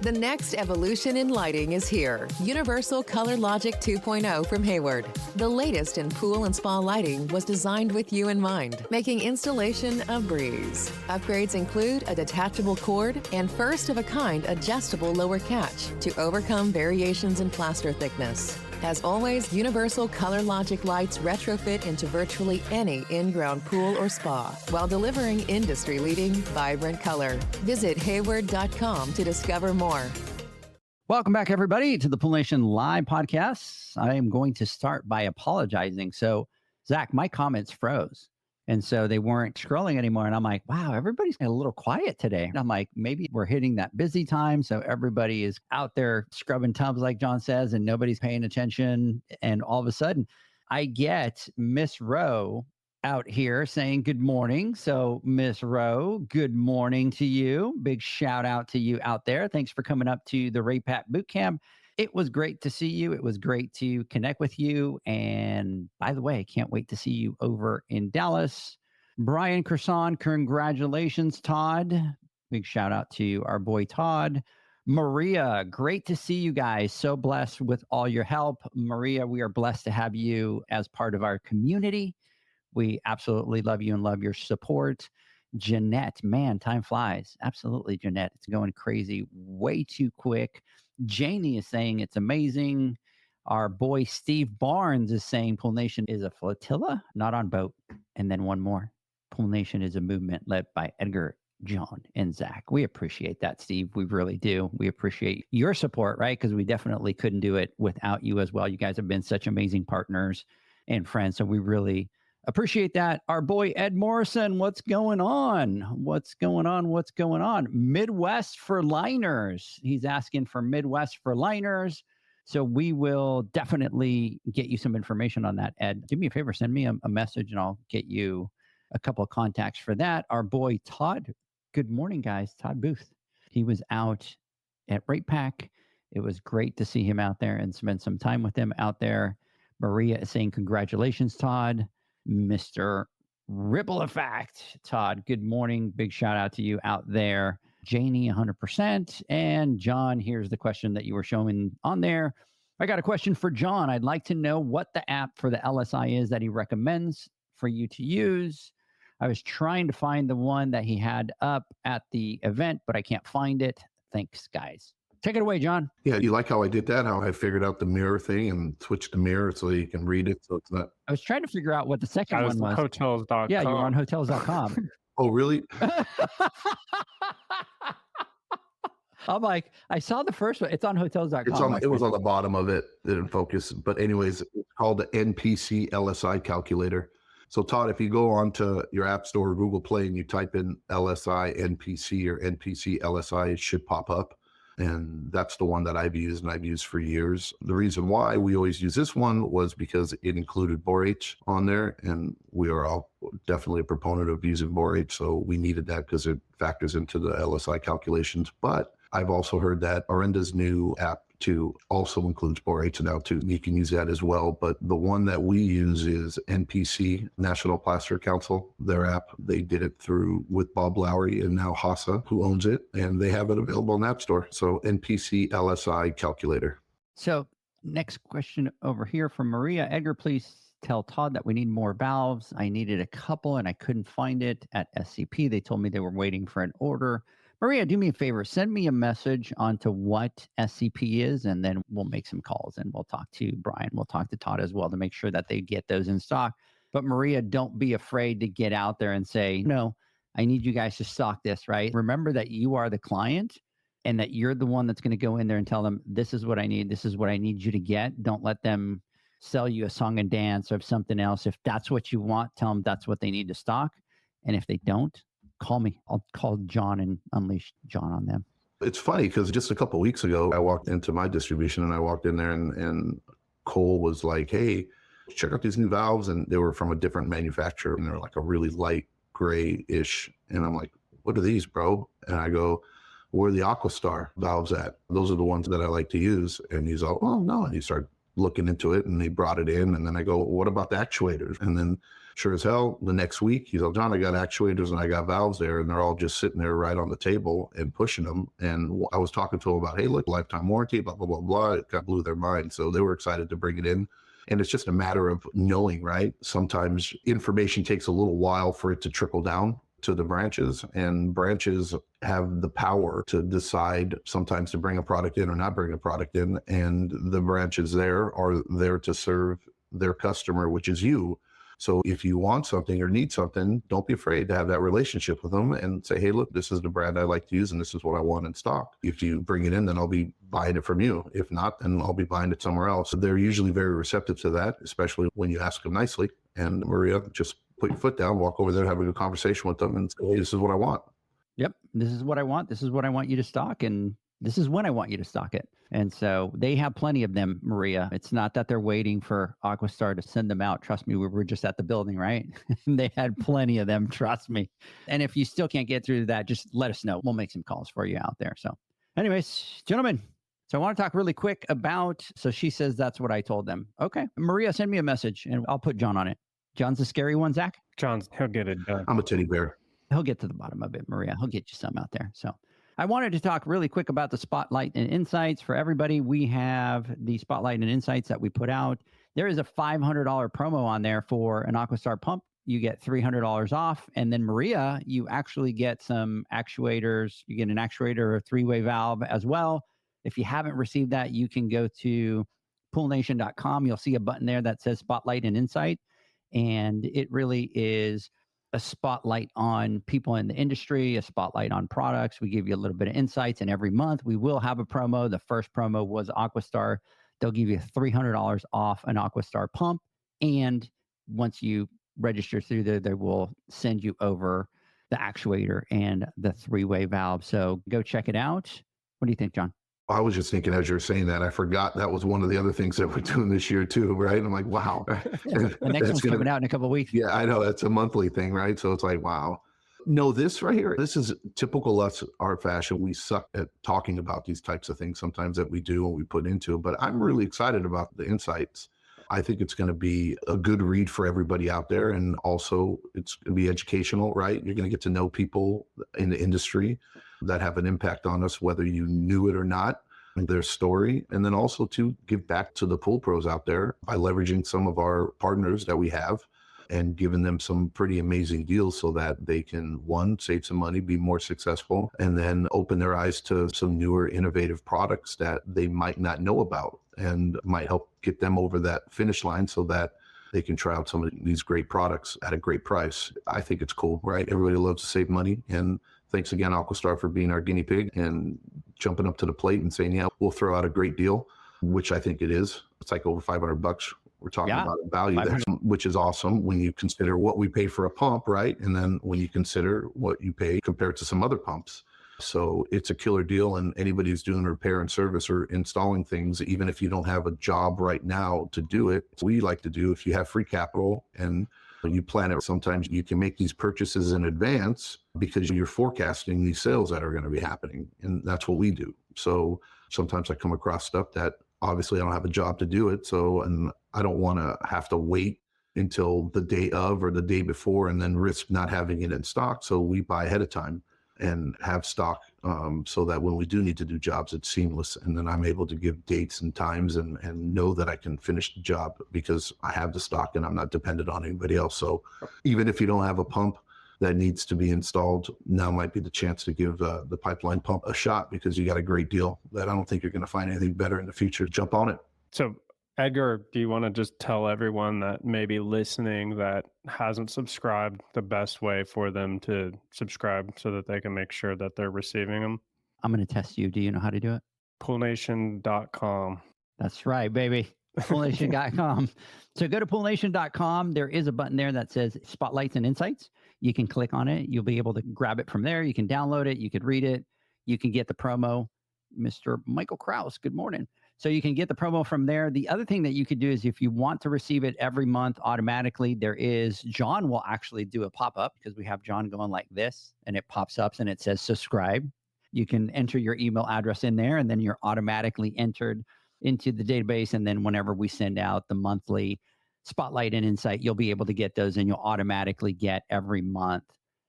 The next evolution in lighting is here. Universal Color Logic 2.0 from Hayward. The latest in pool and spa lighting was designed with you in mind, making installation a breeze. Upgrades include a detachable cord and first-of-a-kind adjustable lower catch to overcome variations in plaster thickness. As always, Universal Color Logic lights retrofit into virtually any in-ground pool or spa while delivering industry-leading, vibrant color. Visit Hayward.com to discover more. Welcome back, everybody, to the Pool Nation Live podcast. I am going to start by apologizing. So, Zach, my comments froze. And so they weren't scrolling anymore. And I'm like, wow, everybody's a little quiet today. And I'm like, maybe we're hitting that busy time. So everybody is out there scrubbing tubs, like John says, and nobody's paying attention. And all of a sudden, I get Miss Rowe out here saying good morning. So, Miss Rowe, good morning to you. Big shout out to you out there. Thanks for coming up to the Raypak Boot Camp. It was great to see you. It was great to connect with you. And by the way, I can't wait to see you over in Dallas. Brian Kerson, congratulations, Todd. Big shout out to our boy, Todd. Maria, great to see you guys. So blessed with all your help. Maria, we are blessed to have you as part of our community. We absolutely love you and love your support. Jeanette, man, time flies. Absolutely, Jeanette. It's going crazy, way too quick. Janie is saying it's amazing. Our boy Steve Barnes is saying Pool Nation is a flotilla, not on boat. And then one more. Pool Nation is a movement led by Edgar, John, and Zach. We appreciate that, Steve. We really do. We appreciate your support, right? Because we definitely couldn't do it without you as well. You guys have been such amazing partners and friends. So we really Appreciate that. Our boy Ed Morrison, what's going on? What's going on? What's going on? Midwest for liners. He's asking for Midwest for liners. So we will definitely get you some information on that, Ed. Do me a favor, send me a message and I'll get you a couple of contacts for that. Our boy Todd. Good morning, guys. Todd Booth. He was out at Raypak. It was great to see him out there and spend some time with him out there. Maria is saying, congratulations, Todd. Mr. Ripple Effect, Todd, good morning. Big shout out to you out there. Janie, 100%. And John, here's the question that you were showing on there. I got a question for John. I'd like to know what the app for the LSI is that he recommends for you to use. I was trying to find the one that he had up at the event, but I can't find it. Thanks, guys. Take it away, John. Yeah, you like how I did that? How I figured out the mirror thing and switched the mirror so you can read it. So it's not. I was trying to figure out what the second one was. Hotels.com. Yeah, you were on hotels.com. Oh, really? I'm like, I saw the first one. It's on hotels.com. It was on the bottom of it. It didn't focus. But anyways, it's called the NPC LSI calculator. So Todd, if you go onto your App Store or Google Play and you type in LSI NPC or NPC LSI, it should pop up. And that's the one that I've used and I've used for years. The reason why we always use this one was because it included borate on there. And we are all definitely a proponent of using borate. So we needed that because it factors into the LSI calculations. But I've also heard that Orenda's new app too also includes borate now too. You can use that as well. But the one that we use is NPC, National Plaster Council, their app. They did it through with Bob Lowry and now Hassa, who owns it, and they have it available in the App Store. So NPC LSI calculator. So next question over here from Maria. Edgar, please tell Todd that we need more valves. I needed a couple and I couldn't find it at SCP. They told me they were waiting for an order. Maria, do me a favor. Send me a message onto what SCP is, and then we'll make some calls and we'll talk to Brian. We'll talk to Todd as well to make sure that they get those in stock. But Maria, don't be afraid to get out there and say, no, I need you guys to stock this, right? Remember that you are the client and that you're the one that's going to go in there and tell them, this is what I need. This is what I need you to get. Don't let them sell you a song and dance or something else. If that's what you want, tell them that's what they need to stock. And if they don't, call me. I'll call John and unleash John on them. It's funny because just a couple of weeks ago, I walked into my distribution and I walked in there and Cole was like, hey, check out these new valves. And they were from a different manufacturer and they were like a really light gray-ish. And I'm like, what are these, bro? And I go, where are the Aquastar valves at? Those are the ones that I like to use. And he's all, oh, no. And he started looking into it and he brought it in. And then I go, well, what about the actuators? And then sure as hell, the next week, he's like, John, I got actuators and I got valves there. And they're all just sitting there right on the table and pushing them. And I was talking to him about, hey, look, lifetime warranty, blah, blah, blah, blah. It kind of blew their mind. So they were excited to bring it in. And it's just a matter of knowing, right? Sometimes information takes a little while for it to trickle down to the branches, and branches have the power to decide sometimes to bring a product in or not bring a product in. And the branches there are there to serve their customer, which is you. So if you want something or need something, don't be afraid to have that relationship with them and say, hey, look, this is the brand I like to use and this is what I want in stock. If you bring it in, then I'll be buying it from you. If not, then I'll be buying it somewhere else. They're usually very receptive to that, especially when you ask them nicely. And Maria, just put your foot down, walk over there, have a good conversation with them and say, hey, this is what I want. Yep. This is what I want. This is what I want you to stock. And this is when I want you to stock it. And so they have plenty of them, Maria. It's not that they're waiting for Aquastar to send them out. Trust me, we were just at the building, right? They had plenty of them. Trust me. And if you still can't get through that, just let us know. We'll make some calls for you out there. So anyways, gentlemen, so I want to talk really quick about, so she says that's what I told them. Okay. Maria, send me a message and I'll put John on it. John's the scary one, Zach? He'll get it done. I'm a teddy bear. He'll get to the bottom of it, Maria. He'll get you some out there. So I wanted to talk really quick about the Spotlight and Insights for everybody. We have the Spotlight and Insights that we put out. There is a $500 promo on there for an Aquastar pump. You get $300 off. And then Maria, you actually get some actuators. You get an actuator or a three-way valve as well. If you haven't received that, you can go to poolnation.com. You'll see a button there that says Spotlight and Insight. And it really is a spotlight on people in the industry, a spotlight on products. We give you a little bit of insights, and every month we will have a promo. The first promo was Aquastar. They'll give you $300 off an Aquastar pump. And once you register through there, they will send you over the actuator and the 3-way valve. So go check it out. What do you think, John? I was just thinking as you're saying that, I forgot that was one of the other things that we're doing this year too, right? I'm like, wow. The next one's coming out in a couple of weeks. Yeah, I know. That's a monthly thing, right? So it's like, wow. No, this right here, this is typical us, our fashion. We suck at talking about these types of things sometimes that we do and we put into, but I'm really excited about the insights. I think it's going to be a good read for everybody out there. And also it's going to be educational, right? You're going to get to know people in the industry that have an impact on us, whether you knew it or not, their story. And then also to give back to the pool pros out there by leveraging some of our partners that we have and giving them some pretty amazing deals so that they can, one, save some money, be more successful, and then open their eyes to some newer, innovative products that they might not know about and might help get them over that finish line so that they can try out some of these great products at a great price. I think it's cool, right? Everybody loves to save money. And thanks again, Aquastar, for being our guinea pig and jumping up to the plate and saying, yeah, we'll throw out a great deal, which I think it is. It's like over $500. We're talking about a value there, which is awesome when you consider what we pay for a pump, right? And then when you consider what you pay compared to some other pumps. So it's a killer deal. And anybody who's doing repair and service or installing things, even if you don't have a job right now to do it, we like to do, if you have free capital and you plan it, sometimes you can make these purchases in advance because you're forecasting these sales that are going to be happening. And that's what we do. So sometimes I come across stuff that obviously I don't have a job to do it. So, and I don't want to have to wait until the day of or the day before and then risk not having it in stock. So we buy ahead of time and have stock so that when we do need to do jobs, it's seamless. And then I'm able to give dates and times and know that I can finish the job because I have the stock and I'm not dependent on anybody else. So even if you don't have a pump that needs to be installed, now might be the chance to give the pipeline pump a shot because you got a great deal that I don't think you're going to find anything better in the future. Jump on it. So Edgar, do you want to just tell everyone that maybe listening that hasn't subscribed the best way for them to subscribe so that they can make sure that they're receiving them? I'm going to test you. Do you know how to do it? Poolnation.com. That's right, baby. Poolnation.com. So go to poolnation.com. There is a button there that says Spotlights and Insights. You can click on it. You'll be able to grab it from there. You can download it. You can read it. You can get the promo. Mr. Michael Krause, good morning. So you can get the promo from there. The other thing that you could do is if you want to receive it every month automatically, John will actually do a pop-up because we have John going like this and it pops up and it says subscribe. You can enter your email address in there and then you're automatically entered into the database. And then whenever we send out the monthly Spotlight and Insight, you'll be able to get those and you'll automatically get every month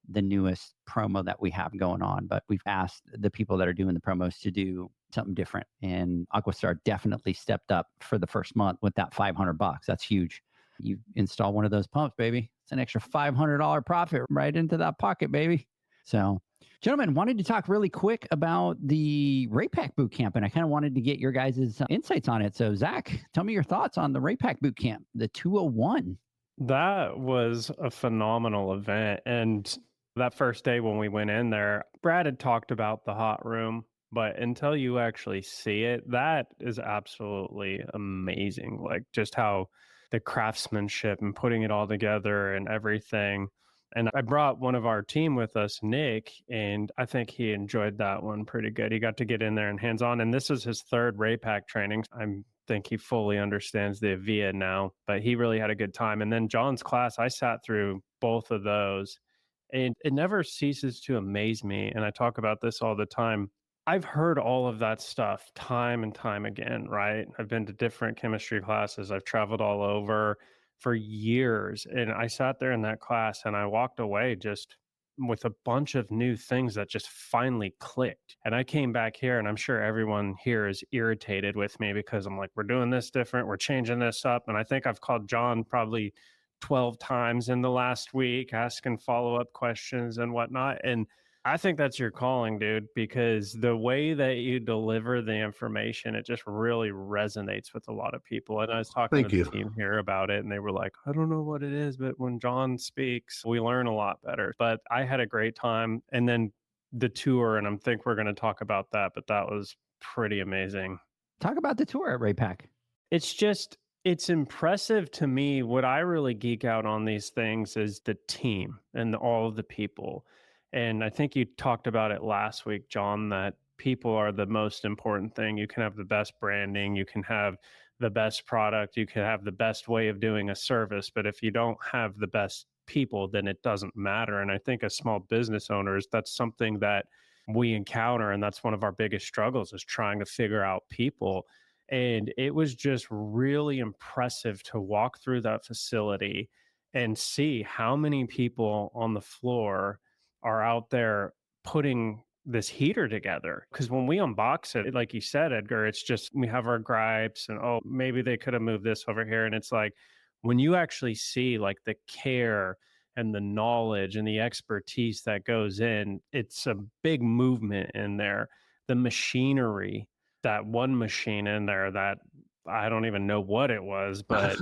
the newest promo that we have going on. But we've asked the people that are doing the promos to do something different. And Aquastar definitely stepped up for the first month with that $500. That's huge. You install one of those pumps, baby. It's an extra $500 profit right into that pocket, baby. So, gentlemen, wanted to talk really quick about the Raypak boot camp, and I kind of wanted to get your guys' insights on it. So, Zach, tell me your thoughts on the Raypak boot camp, the 201. That was a phenomenal event. And that first day when we went in there, Brad had talked about the hot room, but until you actually see it, that is absolutely amazing. Like just how the craftsmanship and putting it all together and everything. And I brought one of our team with us, Nick, and I think he enjoyed that one pretty good. He got to get in there and hands-on, and this is his third Raypak training. I think he fully understands the Avia now, but he really had a good time. And then John's class, I sat through both of those, and it never ceases to amaze me. And I talk about this all the time. I've heard all of that stuff time and time again, right? I've been to different chemistry classes. I've traveled all over for years. And I sat there in that class and I walked away just with a bunch of new things that just finally clicked. And I came back here and I'm sure everyone here is irritated with me because I'm like, we're doing this different. We're changing this up. And I think I've called John probably 12 times in the last week, asking follow-up questions and whatnot. And I think that's your calling, dude, because the way that you deliver the information, it just really resonates with a lot of people. And I was talking to the team here about it, and they were like, I don't know what it is, but when John speaks, we learn a lot better. But I had a great time. And then the tour, and I think we're going to talk about that, but that was pretty amazing. Talk about the tour at Raypak. It's just It's impressive to me. What I really geek out on these things is the team and all of the people. And I think you talked about it last week, John, that people are the most important thing. You can have the best branding, you can have the best product, you can have the best way of doing a service. But if you don't have the best people, then it doesn't matter. And I think as small business owners, that's something that we encounter. And that's one of our biggest struggles is trying to figure out people. And it was just really impressive to walk through that facility and see how many people on the floor are out there putting this heater together. Because when we unbox it, like you said, Edgar, it's just we have our gripes and, oh, maybe they could have moved this over here. And it's like when you actually see like the care and the knowledge and the expertise that goes in, it's a big movement in there. The machinery, that one machine in there that I don't even know what it was, but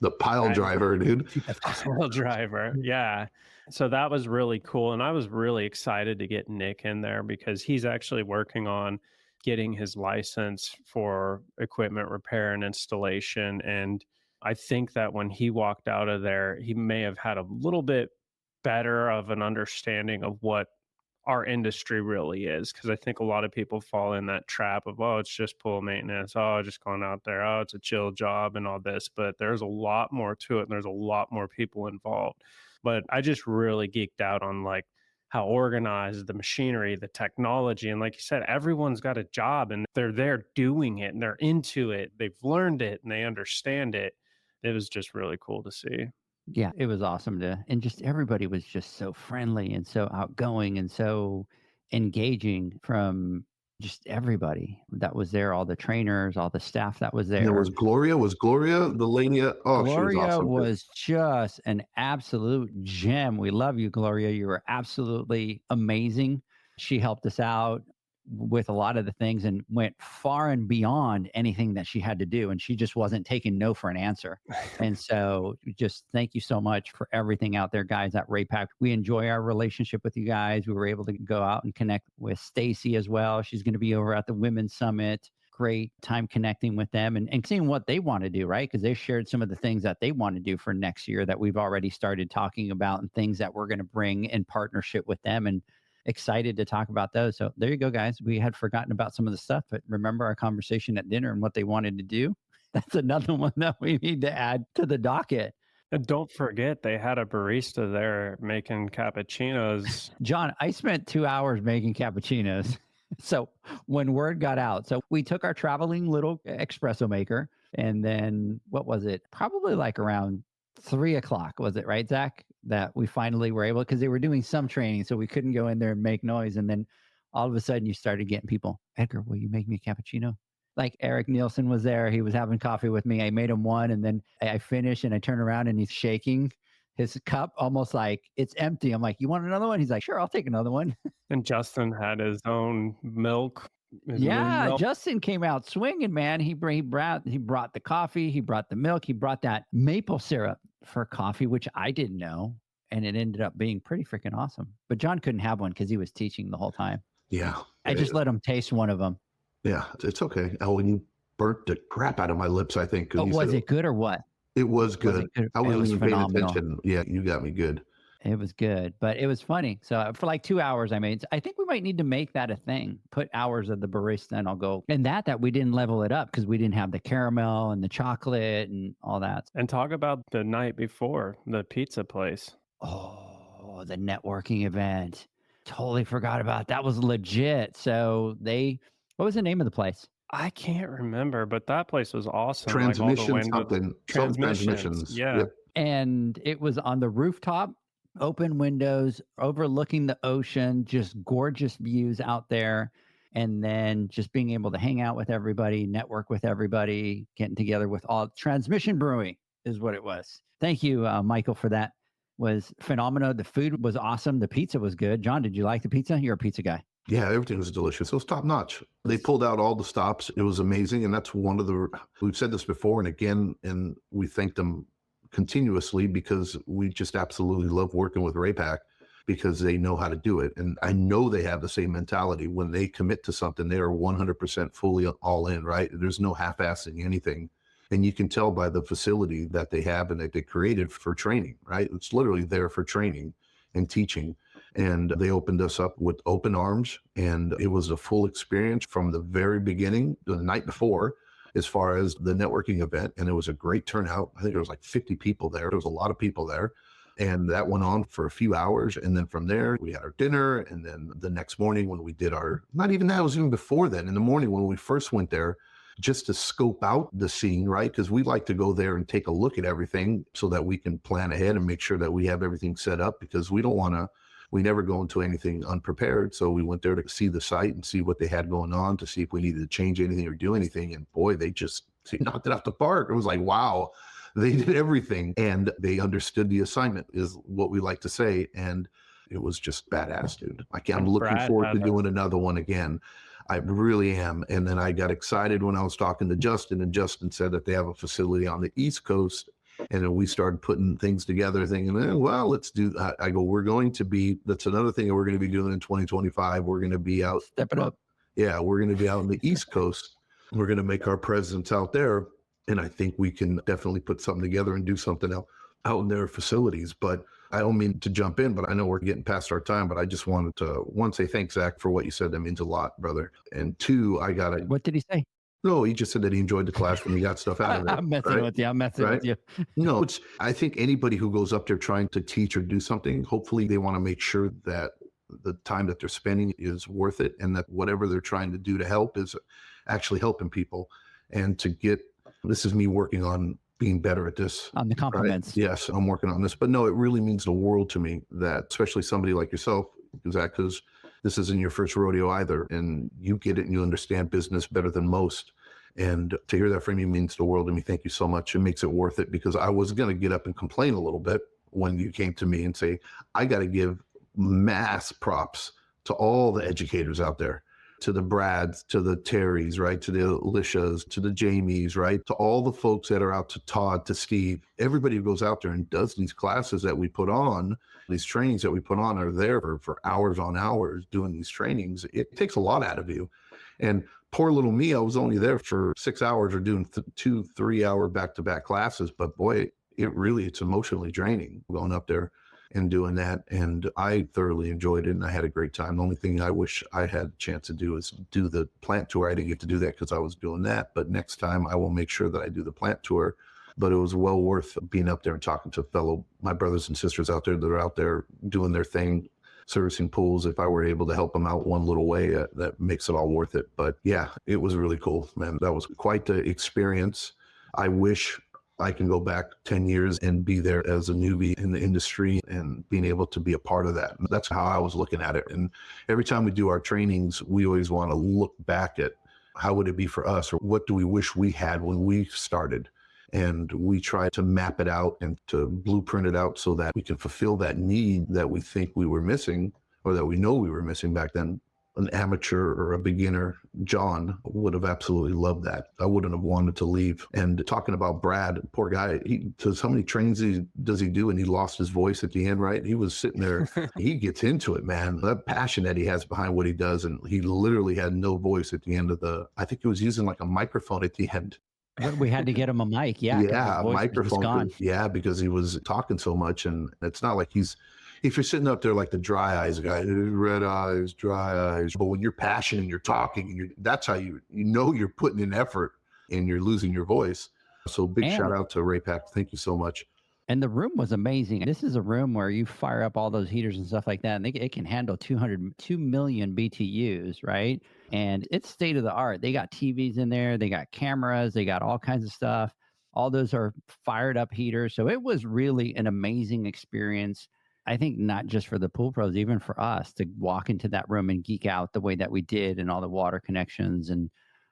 the pile driver, dude. The pile driver. Yeah. So that was really cool. And I was really excited to get Nick in there because he's actually working on getting his license for equipment repair and installation. And I think that when he walked out of there, he may have had a little bit better of an understanding of what our industry really is, because I think a lot of people fall in that trap of, oh, it's just pool maintenance, oh, just going out there, oh, it's a chill job and all this, but there's a lot more to it and there's a lot more people involved. But I just really geeked out on like how organized the machinery, the technology, and like you said, everyone's got a job and they're there doing it and they're into it, they've learned it and they understand it. It was just really cool to see. Yeah, it was awesome and just everybody was just so friendly and so outgoing and so engaging from just everybody that was there, all the trainers, all the staff that was there. And there was Gloria. Was Gloria the lady? Oh, Gloria she was awesome. Was just an absolute gem. We love you, Gloria. You were absolutely amazing. She helped us out with a lot of the things and went far and beyond anything that she had to do. And she just wasn't taking no for an answer. And so just thank you so much for everything out there, guys, at Raypak. We enjoy our relationship with you guys. We were able to go out and connect with Stacy as well. She's going to be over at the Women's Summit. Great time connecting with them and seeing what they want to do, right? Because they shared some of the things that they want to do for next year that we've already started talking about and things that we're going to bring in partnership with them. And excited to talk about those. So there you go, guys. We had forgotten about some of the stuff, but remember our conversation at dinner and what they wanted to do? That's another one that we need to add to the docket. And don't forget, they had a barista there making cappuccinos. John, I spent 2 hours making cappuccinos. So when word got out, so we took our traveling little espresso maker and then what was it? Probably like around 3:00, was it right, Zach? That we finally were able, because they were doing some training, so we couldn't go in there and make noise. And then all of a sudden you started getting people, Edgar, will you make me a cappuccino? Like Eric Nielsen was there. He was having coffee with me. I made him one and then I finished and I turn around and he's shaking his cup almost like it's empty. I'm like, you want another one? He's like, sure, I'll take another one. And Justin had his own milk. Justin came out swinging, man. He brought the coffee, he brought the milk, he brought that maple syrup for coffee, which I didn't know, and it ended up being pretty freaking awesome. But John couldn't have one because he was teaching the whole time. Yeah, I just let him taste one of them. Yeah, it's okay. Oh, and you burnt the crap out of my lips, I think. Oh, was it good or what? It was good. I wasn't even paying attention. Yeah, you got me good. It was good, but it was funny. So for like 2 hours, I think we might need to make that a thing. Put hours of the barista and I'll go. And that we didn't level it up because we didn't have the caramel and the chocolate and all that. And talk about the night before, the pizza place. Oh, the networking event. Totally forgot about that. Was legit. So what was the name of the place? I can't remember, but that place was awesome. Transmissions. Yeah. Yep. And it was on the rooftop. Open windows overlooking the ocean, just gorgeous views out there. And then just being able to hang out with everybody, network with everybody, getting together with all Transmission Brewing is what it was. Thank you, Michael, for that. Was phenomenal. The food was awesome. The pizza was good. John, did you like the pizza? You're a pizza guy. Yeah, everything was delicious. It was top notch. They pulled out all the stops. It was amazing. And that's we've said this before and again, and we thank them continuously because we just absolutely love working with Raypak because they know how to do it. And I know they have the same mentality. When they commit to something, they are 100% fully all in, right? There's no half-assing anything. And you can tell by the facility that they have and that they created for training, right? It's literally there for training and teaching. And they opened us up with open arms. And it was a full experience from the very beginning, the night before, as far as the networking event. And it was a great turnout. I think there was like 50 people there. There was a lot of people there. And that went on for a few hours. And then from there, we had our dinner. And then the next morning when we did not even that, it was even before then. In the morning when we first went there, just to scope out the scene, right? Because we like to go there and take a look at everything so that we can plan ahead and make sure that we have everything set up, because we never go into anything unprepared. So we went there to see the site and see what they had going on, to see if we needed to change anything or do anything. And boy, they knocked it out the park. It was like, wow, they did everything. And they understood the assignment, is what we like to say. And it was just badass, dude. I'm looking forward to doing another one again. I really am. And then I got excited when I was talking to Justin, and Justin said that they have a facility on the East Coast. And then we started putting things together, thinking, well, let's do that. I go, that's another thing that we're going to be doing in 2025. We're going to be out. Step it up. Yeah, we're going to be out on the East Coast. We're going to make our presence out there. And I think we can definitely put something together and do something out in their facilities. But I don't mean to jump in, but I know we're getting past our time, but I just wanted to, one, say thanks, Zach, for what you said. That means a lot, brother. And two, What did he say? No, he just said that he enjoyed the class when he got stuff out of it. I'm messing with you. No, I think anybody who goes up there trying to teach or do something, hopefully they want to make sure that the time that they're spending is worth it, and that whatever they're trying to do to help is actually helping people. And this is me working on being better at this. On the compliments. Right? Yes, I'm working on this. But no, it really means the world to me that, especially somebody like yourself, Zach, because this isn't your first rodeo either. And you get it and you understand business better than most. And to hear that from you means the world to me. Thank you so much. It makes it worth it, because I was going to get up and complain a little bit when you came to me and say, I got to give mass props to all the educators out there, to the Brads, to the Terrys, right? To the Alicias, to the Jamies, right? To all the folks that are out, to Todd, to Steve, everybody who goes out there and does these classes that we put on, these trainings that we put on, are there for hours on hours doing these trainings. It takes a lot out of you. And poor little me, I was only there for 6 hours or doing 2-3 hour back-to-back classes. But boy, it's emotionally draining going up there and doing that. And I thoroughly enjoyed it, and I had a great time. The only thing I wish I had a chance to do is do the plant tour. I didn't get to do that because I was doing that, but next time I will make sure that I do the plant tour. But it was well worth being up there and talking to my brothers and sisters out there that are out there doing their thing, servicing pools. If I were able to help them out one little way, that makes it all worth it. But yeah, it was really cool, man. That was quite the experience. I wish I can go back 10 years and be there as a newbie in the industry and being able to be a part of that. That's how I was looking at it. And every time we do our trainings, we always want to look back at how would it be for us, or what do we wish we had when we started? And we try to map it out and to blueprint it out so that we can fulfill that need that we think we were missing, or that we know we were missing back then. An amateur or a beginner, John, would have absolutely loved that. I wouldn't have wanted to leave. And talking about Brad, poor guy, how many trains does he do? And he lost his voice at the end, right? He was sitting there. He gets into it, man. That passion that he has behind what he does. And he literally had no voice at the end I think he was using like a microphone at the end. We had to get him a mic. Yeah. Yeah, a microphone. Yeah, because he was talking so much. And it's not like if you're sitting up there like the dry eyes guy, red eyes, dry eyes. But when you're passionate and you're talking, that's how you're putting in effort and you're losing your voice. So big shout out to Raypak. Thank you so much. And the room was amazing. This is a room where you fire up all those heaters and stuff like that, and it can handle 2 million BTUs, right? And it's state of the art. They got TVs in there. They got cameras. They got all kinds of stuff. All those are fired up heaters. So it was really an amazing experience. I think not just for the pool pros, even for us to walk into that room and geek out the way that we did, and all the water connections and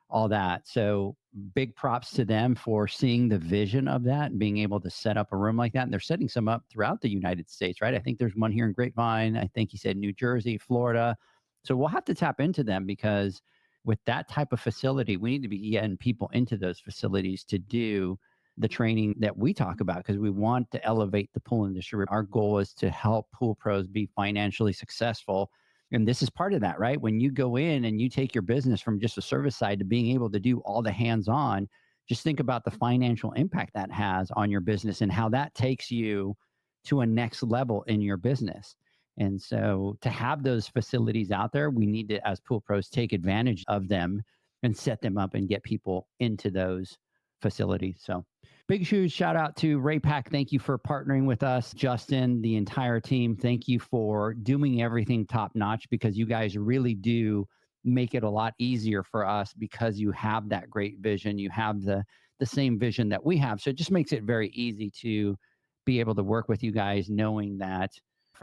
all that. So big props to them for seeing the vision of that and being able to set up a room like that. And they're setting some up throughout the United States, right? I think there's one here in Grapevine. I think he said New Jersey, Florida. So we'll have to tap into them, because with that type of facility, we need to be getting people into those facilities to do the training that we talk about, because we want to elevate the pool industry. Our goal is to help pool pros be financially successful. And this is part of that, right? When you go in and you take your business from just a service side to being able to do all the hands-on, just think about the financial impact that has on your business and how that takes you to a next level in your business. And so to have those facilities out there, we need to, as pool pros, take advantage of them and set them up and get people into those facilities. So big huge shout out to Raypak. Thank you for partnering with us. Justin, the entire team, thank you for doing everything top notch, because you guys really do make it a lot easier for us because you have that great vision. You have the same vision that we have. So it just makes it very easy to be able to work with you guys, knowing that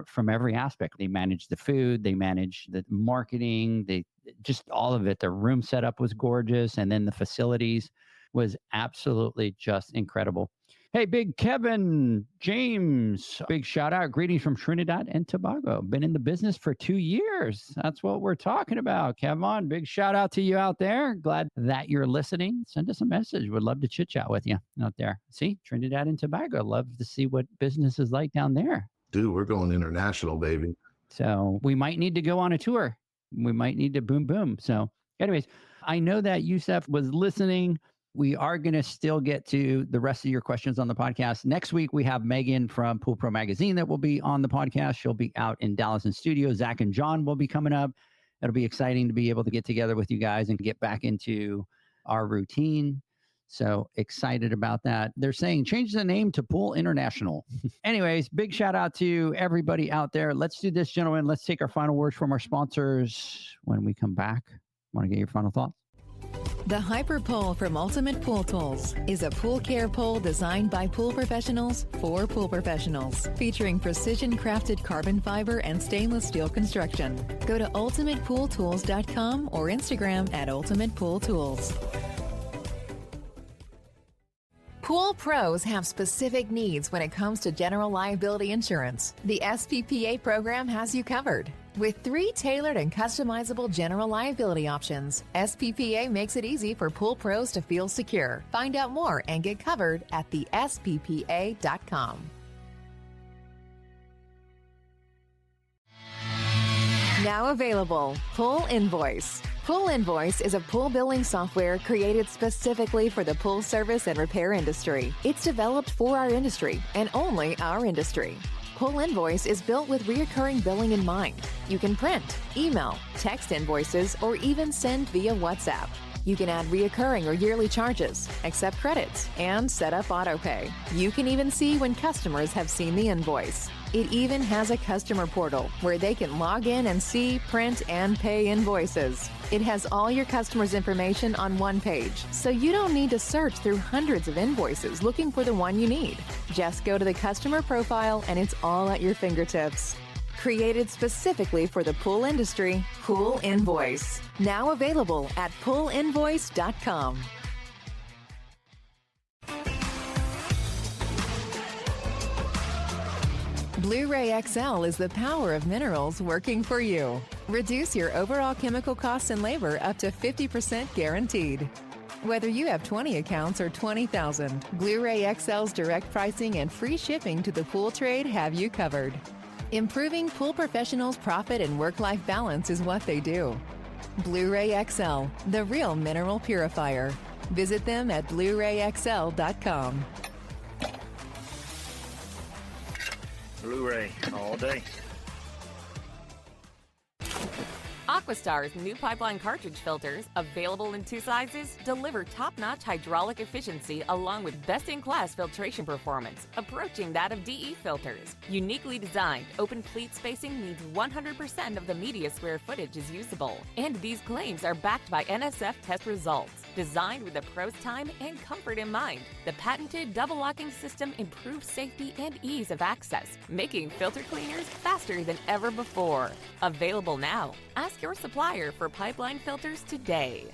from every aspect, they manage the food, they manage the marketing, they just all of it. The room setup was gorgeous. And then the facilities was absolutely just incredible. Hey, big Kevin James, big shout out. Greetings from Trinidad and Tobago. Been in the business for 2 years. That's what we're talking about. Kevin, big shout out to you out there. Glad that you're listening. Send us a message. Would love to chit chat with you out there. See, Trinidad and Tobago. Love to see what business is like down there. Dude, we're going international, baby. So we might need to go on a tour. We might need to boom, boom. So anyways, I know that Yusef was listening. We are going to still get to the rest of your questions on the podcast. Next week, we have Megan from Pool Pro Magazine that will be on the podcast. She'll be out in Dallas in studio. Zach and John will be coming up. It'll be exciting to be able to get together with you guys and get back into our routine. So excited about that. They're saying change the name to Pool International. Anyways, big shout out to everybody out there. Let's do this, gentlemen. Let's take our final words from our sponsors. When we come back, want to get your final thoughts? The Hyper Pole from Ultimate Pool Tools is a pool care pole designed by pool professionals for pool professionals, featuring precision-crafted carbon fiber and stainless steel construction. Go to ultimatepooltools.com or Instagram at Ultimate Pool Tools. Pool pros have specific needs when it comes to general liability insurance. The SPPA program has you covered. With 3 tailored and customizable general liability options, SPPA makes it easy for pool pros to feel secure. Find out more and get covered at thesppa.com. Now available, Pool Invoice. Pool Invoice is a pool billing software created specifically for the pool service and repair industry. It's developed for our industry and only our industry. Pool Invoice is built with recurring billing in mind. You can print, email, text invoices, or even send via WhatsApp. You can add reoccurring or yearly charges, accept credits, and set up autopay. You can even see when customers have seen the invoice. It even has a customer portal where they can log in and see, print, and pay invoices. It has all your customers' information on one page, so you don't need to search through hundreds of invoices looking for the one you need. Just go to the customer profile and it's all at your fingertips. Created specifically for the pool industry, Pool Invoice. Now available at poolinvoice.com. Blu-ray XL is the power of minerals working for you. Reduce your overall chemical costs and labor up to 50% guaranteed. Whether you have 20 accounts or 20,000, Blu-ray XL's direct pricing and free shipping to the pool trade have you covered. Improving pool professionals' profit and work-life balance is what they do. Blu-ray XL, the real mineral purifier. Visit them at BluRayXL.com. Blu-ray all day. Aquastar's new pipeline cartridge filters, available in 2 sizes, deliver top-notch hydraulic efficiency along with best-in-class filtration performance, approaching that of DE filters. Uniquely designed, open pleat spacing means 100% of the media square footage is usable. And these claims are backed by NSF test results. Designed with the pro's time and comfort in mind, the patented double locking system improves safety and ease of access, making filter cleaners faster than ever before. Available now. Ask your supplier for pipeline filters today.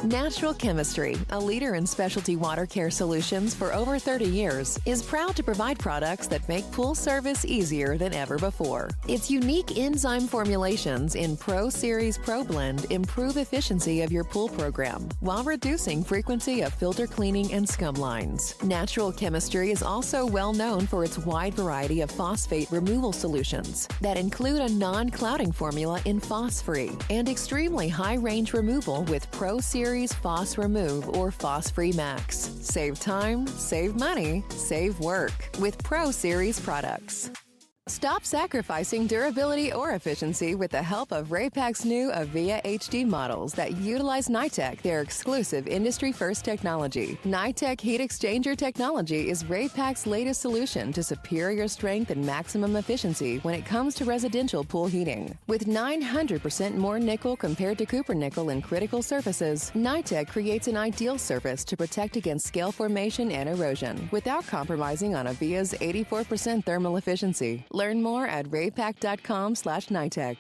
Natural Chemistry, a leader in specialty water care solutions for over 30 years, is proud to provide products that make pool service easier than ever before. Its unique enzyme formulations in Pro Series Pro Blend improve efficiency of your pool program while reducing frequency of filter cleaning and scum lines. Natural Chemistry is also well known for its wide variety of phosphate removal solutions that include a non-clouding formula in Phos-Free and extremely high range removal with Pro Series Series Phos Remove or Phos Free Max. Save time, save money, save work with Pro Series products. Stop sacrificing durability or efficiency with the help of Raypak's new Avia HD models that utilize NITEC, their exclusive industry-first technology. NITEC heat exchanger technology is Raypak's latest solution to superior strength and maximum efficiency when it comes to residential pool heating. With 900% more nickel compared to copper nickel in critical surfaces, NITEC creates an ideal surface to protect against scale formation and erosion without compromising on Avia's 84% thermal efficiency. Learn more at raypak.com/NITEC.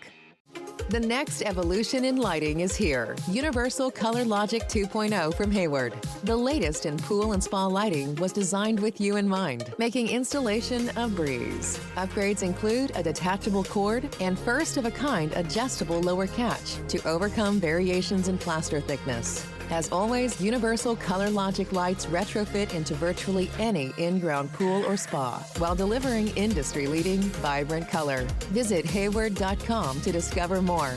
The next evolution in lighting is here. Universal Color Logic 2.0 from Hayward. The latest in pool and spa lighting was designed with you in mind, making installation a breeze. Upgrades include a detachable cord and first-of-a-kind adjustable lower catch to overcome variations in plaster thickness. As always, Universal Color Logic lights retrofit into virtually any in-ground pool or spa while delivering industry-leading, vibrant color. Visit hayward.com to discover more.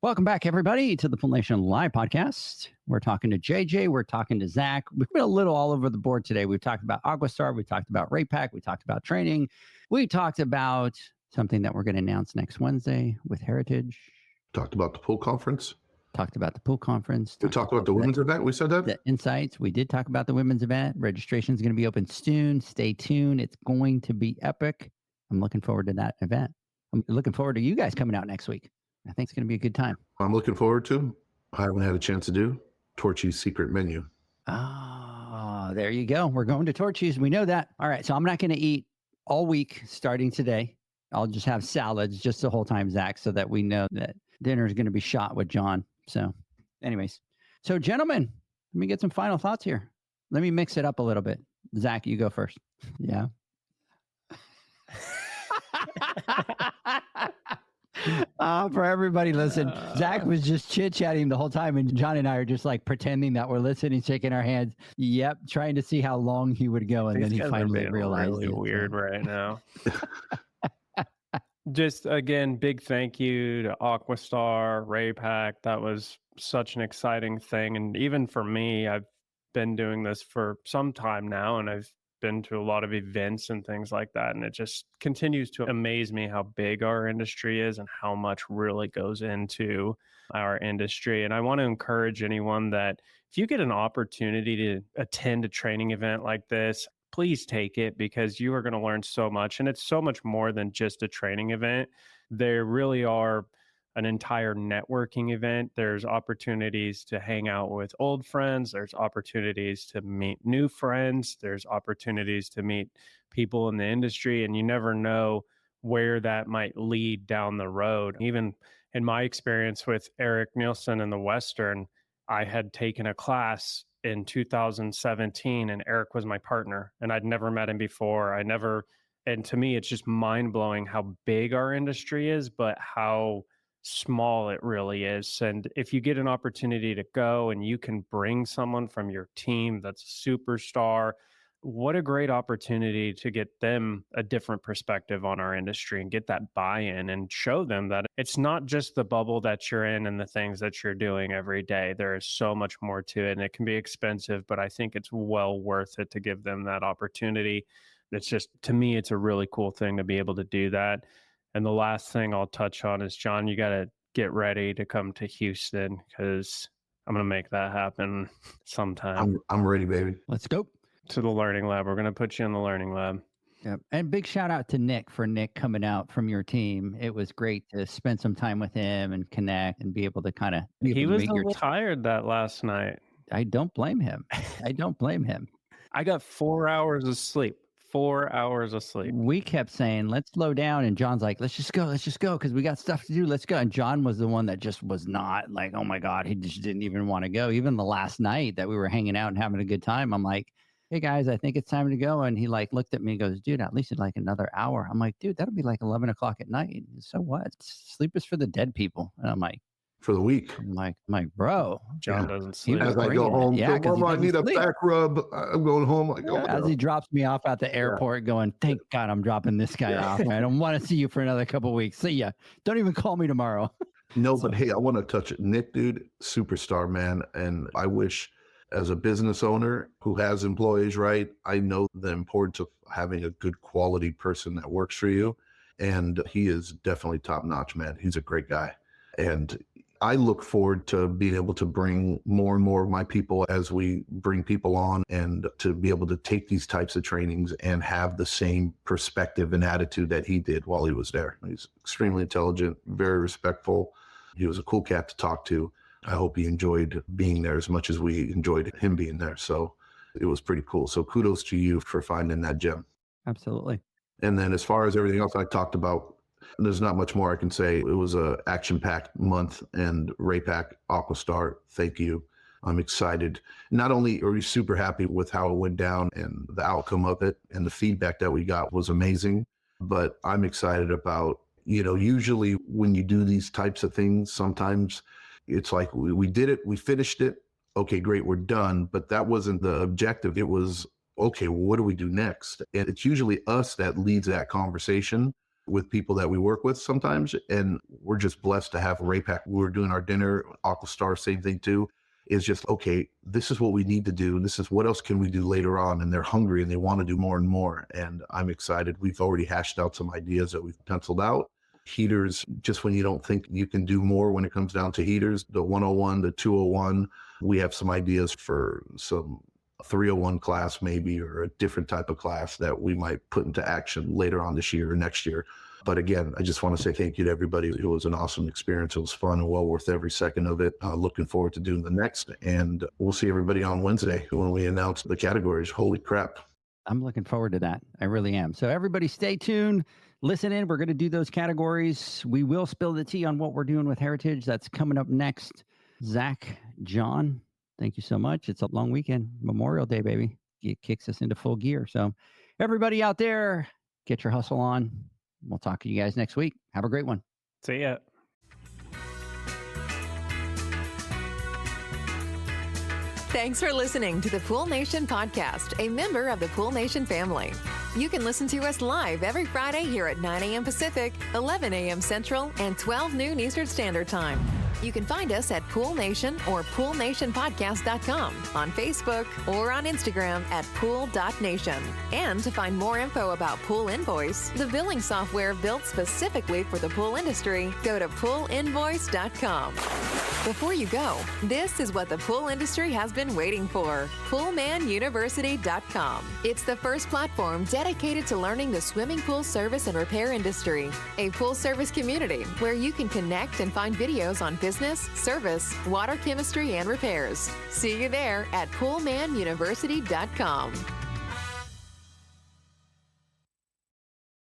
Welcome back, everybody, to the Pool Nation Live podcast. We're talking to JJ. We're talking to Zach. We've been a little all over the board today. We've talked about Aquastar. We talked about Raypak. We talked about training. We talked about something that we're going to announce next Wednesday with Heritage. Talked about the pool conference. Talked about the pool conference. We talked about the women's event. We said that? The insights. We did talk about the women's event. Registration is going to be open soon. Stay tuned. It's going to be epic. I'm looking forward to that event. I'm looking forward to you guys coming out next week. I think it's going to be a good time. I'm looking forward to. I haven't had a chance to do Torchy's secret menu. Oh, there you go. We're going to Torchy's. We know that. All right. So I'm not going to eat all week starting today. I'll just have salads just the whole time, Zach, so that we know that dinner is going to be shot with John. So anyways, so gentlemen, let me get some final thoughts here. Let me mix it up a little bit. Zach, you go first. Yeah. For everybody listen, Zach was just chit-chatting the whole time, and John and I are just like pretending that we're listening, shaking our hands. Yep, trying to see how long he would go, and then he finally realized really weird right now. Just again, big thank you to Aquastar, Raypak. That was such an exciting thing. And even for me, I've been doing this for some time now, and I've been to a lot of events and things like that. And it just continues to amaze me how big our industry is and how much really goes into our industry. And I want to encourage anyone that if you get an opportunity to attend a training event like this, please take it, because you are going to learn so much. And it's so much more than just a training event. There really are an entire networking event. There's opportunities to hang out with old friends. There's opportunities to meet new friends. There's opportunities to meet people in the industry. And you never know where that might lead down the road. Even in my experience with Eric Nielsen in the Western, I had taken a class in 2017, and Eric was my partner, and I'd never met him before. And to me, it's just mind blowing how big our industry is, but how small it really is. And if you get an opportunity to go and you can bring someone from your team that's a superstar, what a great opportunity to get them a different perspective on our industry and get that buy-in and show them that it's not just the bubble that you're in and the things that you're doing every day. There is so much more to it, and it can be expensive, but I think it's well worth it to give them that opportunity. It's just, to me, it's a really cool thing to be able to do that. And the last thing I'll touch on is, John, you got to get ready to come to Houston, because I'm going to make that happen sometime. I'm ready, baby. Let's go. To the Learning Lab. We're going to put you in the Learning Lab. Yep. And big shout out to Nick coming out from your team. It was great to spend some time with him and connect and be able to kind of. He was a little tired that last night. I don't blame him. I got 4 hours of sleep. 4 hours of sleep. We kept saying, let's slow down. And John's like, let's just go. Because we got stuff to do. Let's go. And John was the one that just was not like, oh my God, he just didn't even want to go. Even the last night that we were hanging out and having a good time, I'm like, hey guys, I think it's time to go. And he like looked at me and goes, dude, at least it's like another hour. I'm like, dude, that'll be like 11 o'clock at night. So what? Sleep is for the dead people. And I'm like, for the week. I'm like, bro. John doesn't sleep. As I go home, Mama, I need a back rub. I'm going home. Like, oh, as he drops me off at the airport, going, thank God I'm dropping this guy off. I don't want to see you for another couple of weeks. See ya. Don't even call me tomorrow. No, So- but hey, I want to touch it. Nick, dude, superstar, man. And I wish as a business owner who has employees, right? I know the importance of having a good quality person that works for you. And he is definitely top notch, man. He's a great guy. And I look forward to being able to bring more and more of my people as we bring people on and to be able to take these types of trainings and have the same perspective and attitude that he did while he was there. He's extremely intelligent, very respectful. He was a cool cat to talk to. I hope he enjoyed being there as much as we enjoyed him being there. So it was pretty cool. So kudos to you for finding that gem. Absolutely. And then as far as everything else I talked about, there's not much more I can say. It was a action-packed month, and Raypak, Aquastar, thank you. I'm excited. Not only are we super happy with how it went down and the outcome of it, and the feedback that we got was amazing, but I'm excited about, usually when you do these types of things, sometimes it's like we did it, we finished it. Okay, great, we're done. But that wasn't the objective. It was, okay, well, what do we do next? And it's usually us that leads that conversation with people that we work with sometimes. And we're just blessed to have Raypak. We were doing our dinner, Aquastar, same thing too. Is just, okay, this is what we need to do. This is what else can we do later on. And they're hungry and they want to do more and more. And I'm excited. We've already hashed out some ideas that we've penciled out. Heaters, just when you don't think you can do more when it comes down to heaters, the 101, the 201, we have some ideas for some 301 class maybe, or a different type of class that we might put into action later on this year or next year. But again, I just want to say thank you to everybody. It was an awesome experience. It was fun and well worth every second of it. Looking forward to doing the next. And we'll see everybody on Wednesday when we announce the categories. Holy crap. I'm looking forward to that. I really am. So everybody stay tuned. Listen in. We're going to do those categories. We will spill the tea on what we're doing with Heritage. That's coming up next. Zach, John, thank you so much. It's a long weekend. Memorial Day, baby. It kicks us into full gear. So everybody out there, get your hustle on. We'll talk to you guys next week. Have a great one. See ya. Thanks for listening to the Pool Nation podcast, a member of the Pool Nation family. You can listen to us live every Friday here at 9 a.m. Pacific, 11 a.m. Central, and 12 noon Eastern Standard Time. You can find us at Pool Nation or poolnationpodcast.com, on Facebook, or on Instagram at pool.nation. And to find more info about Pool Invoice, the billing software built specifically for the pool industry, go to poolinvoice.com. Before you go, this is what the pool industry has been waiting for. PoolmanUniversity.com. It's the first platform dedicated to learning the swimming pool service and repair industry. A pool service community where you can connect and find videos on business, service, water chemistry, and repairs. See you there at PoolmanUniversity.com.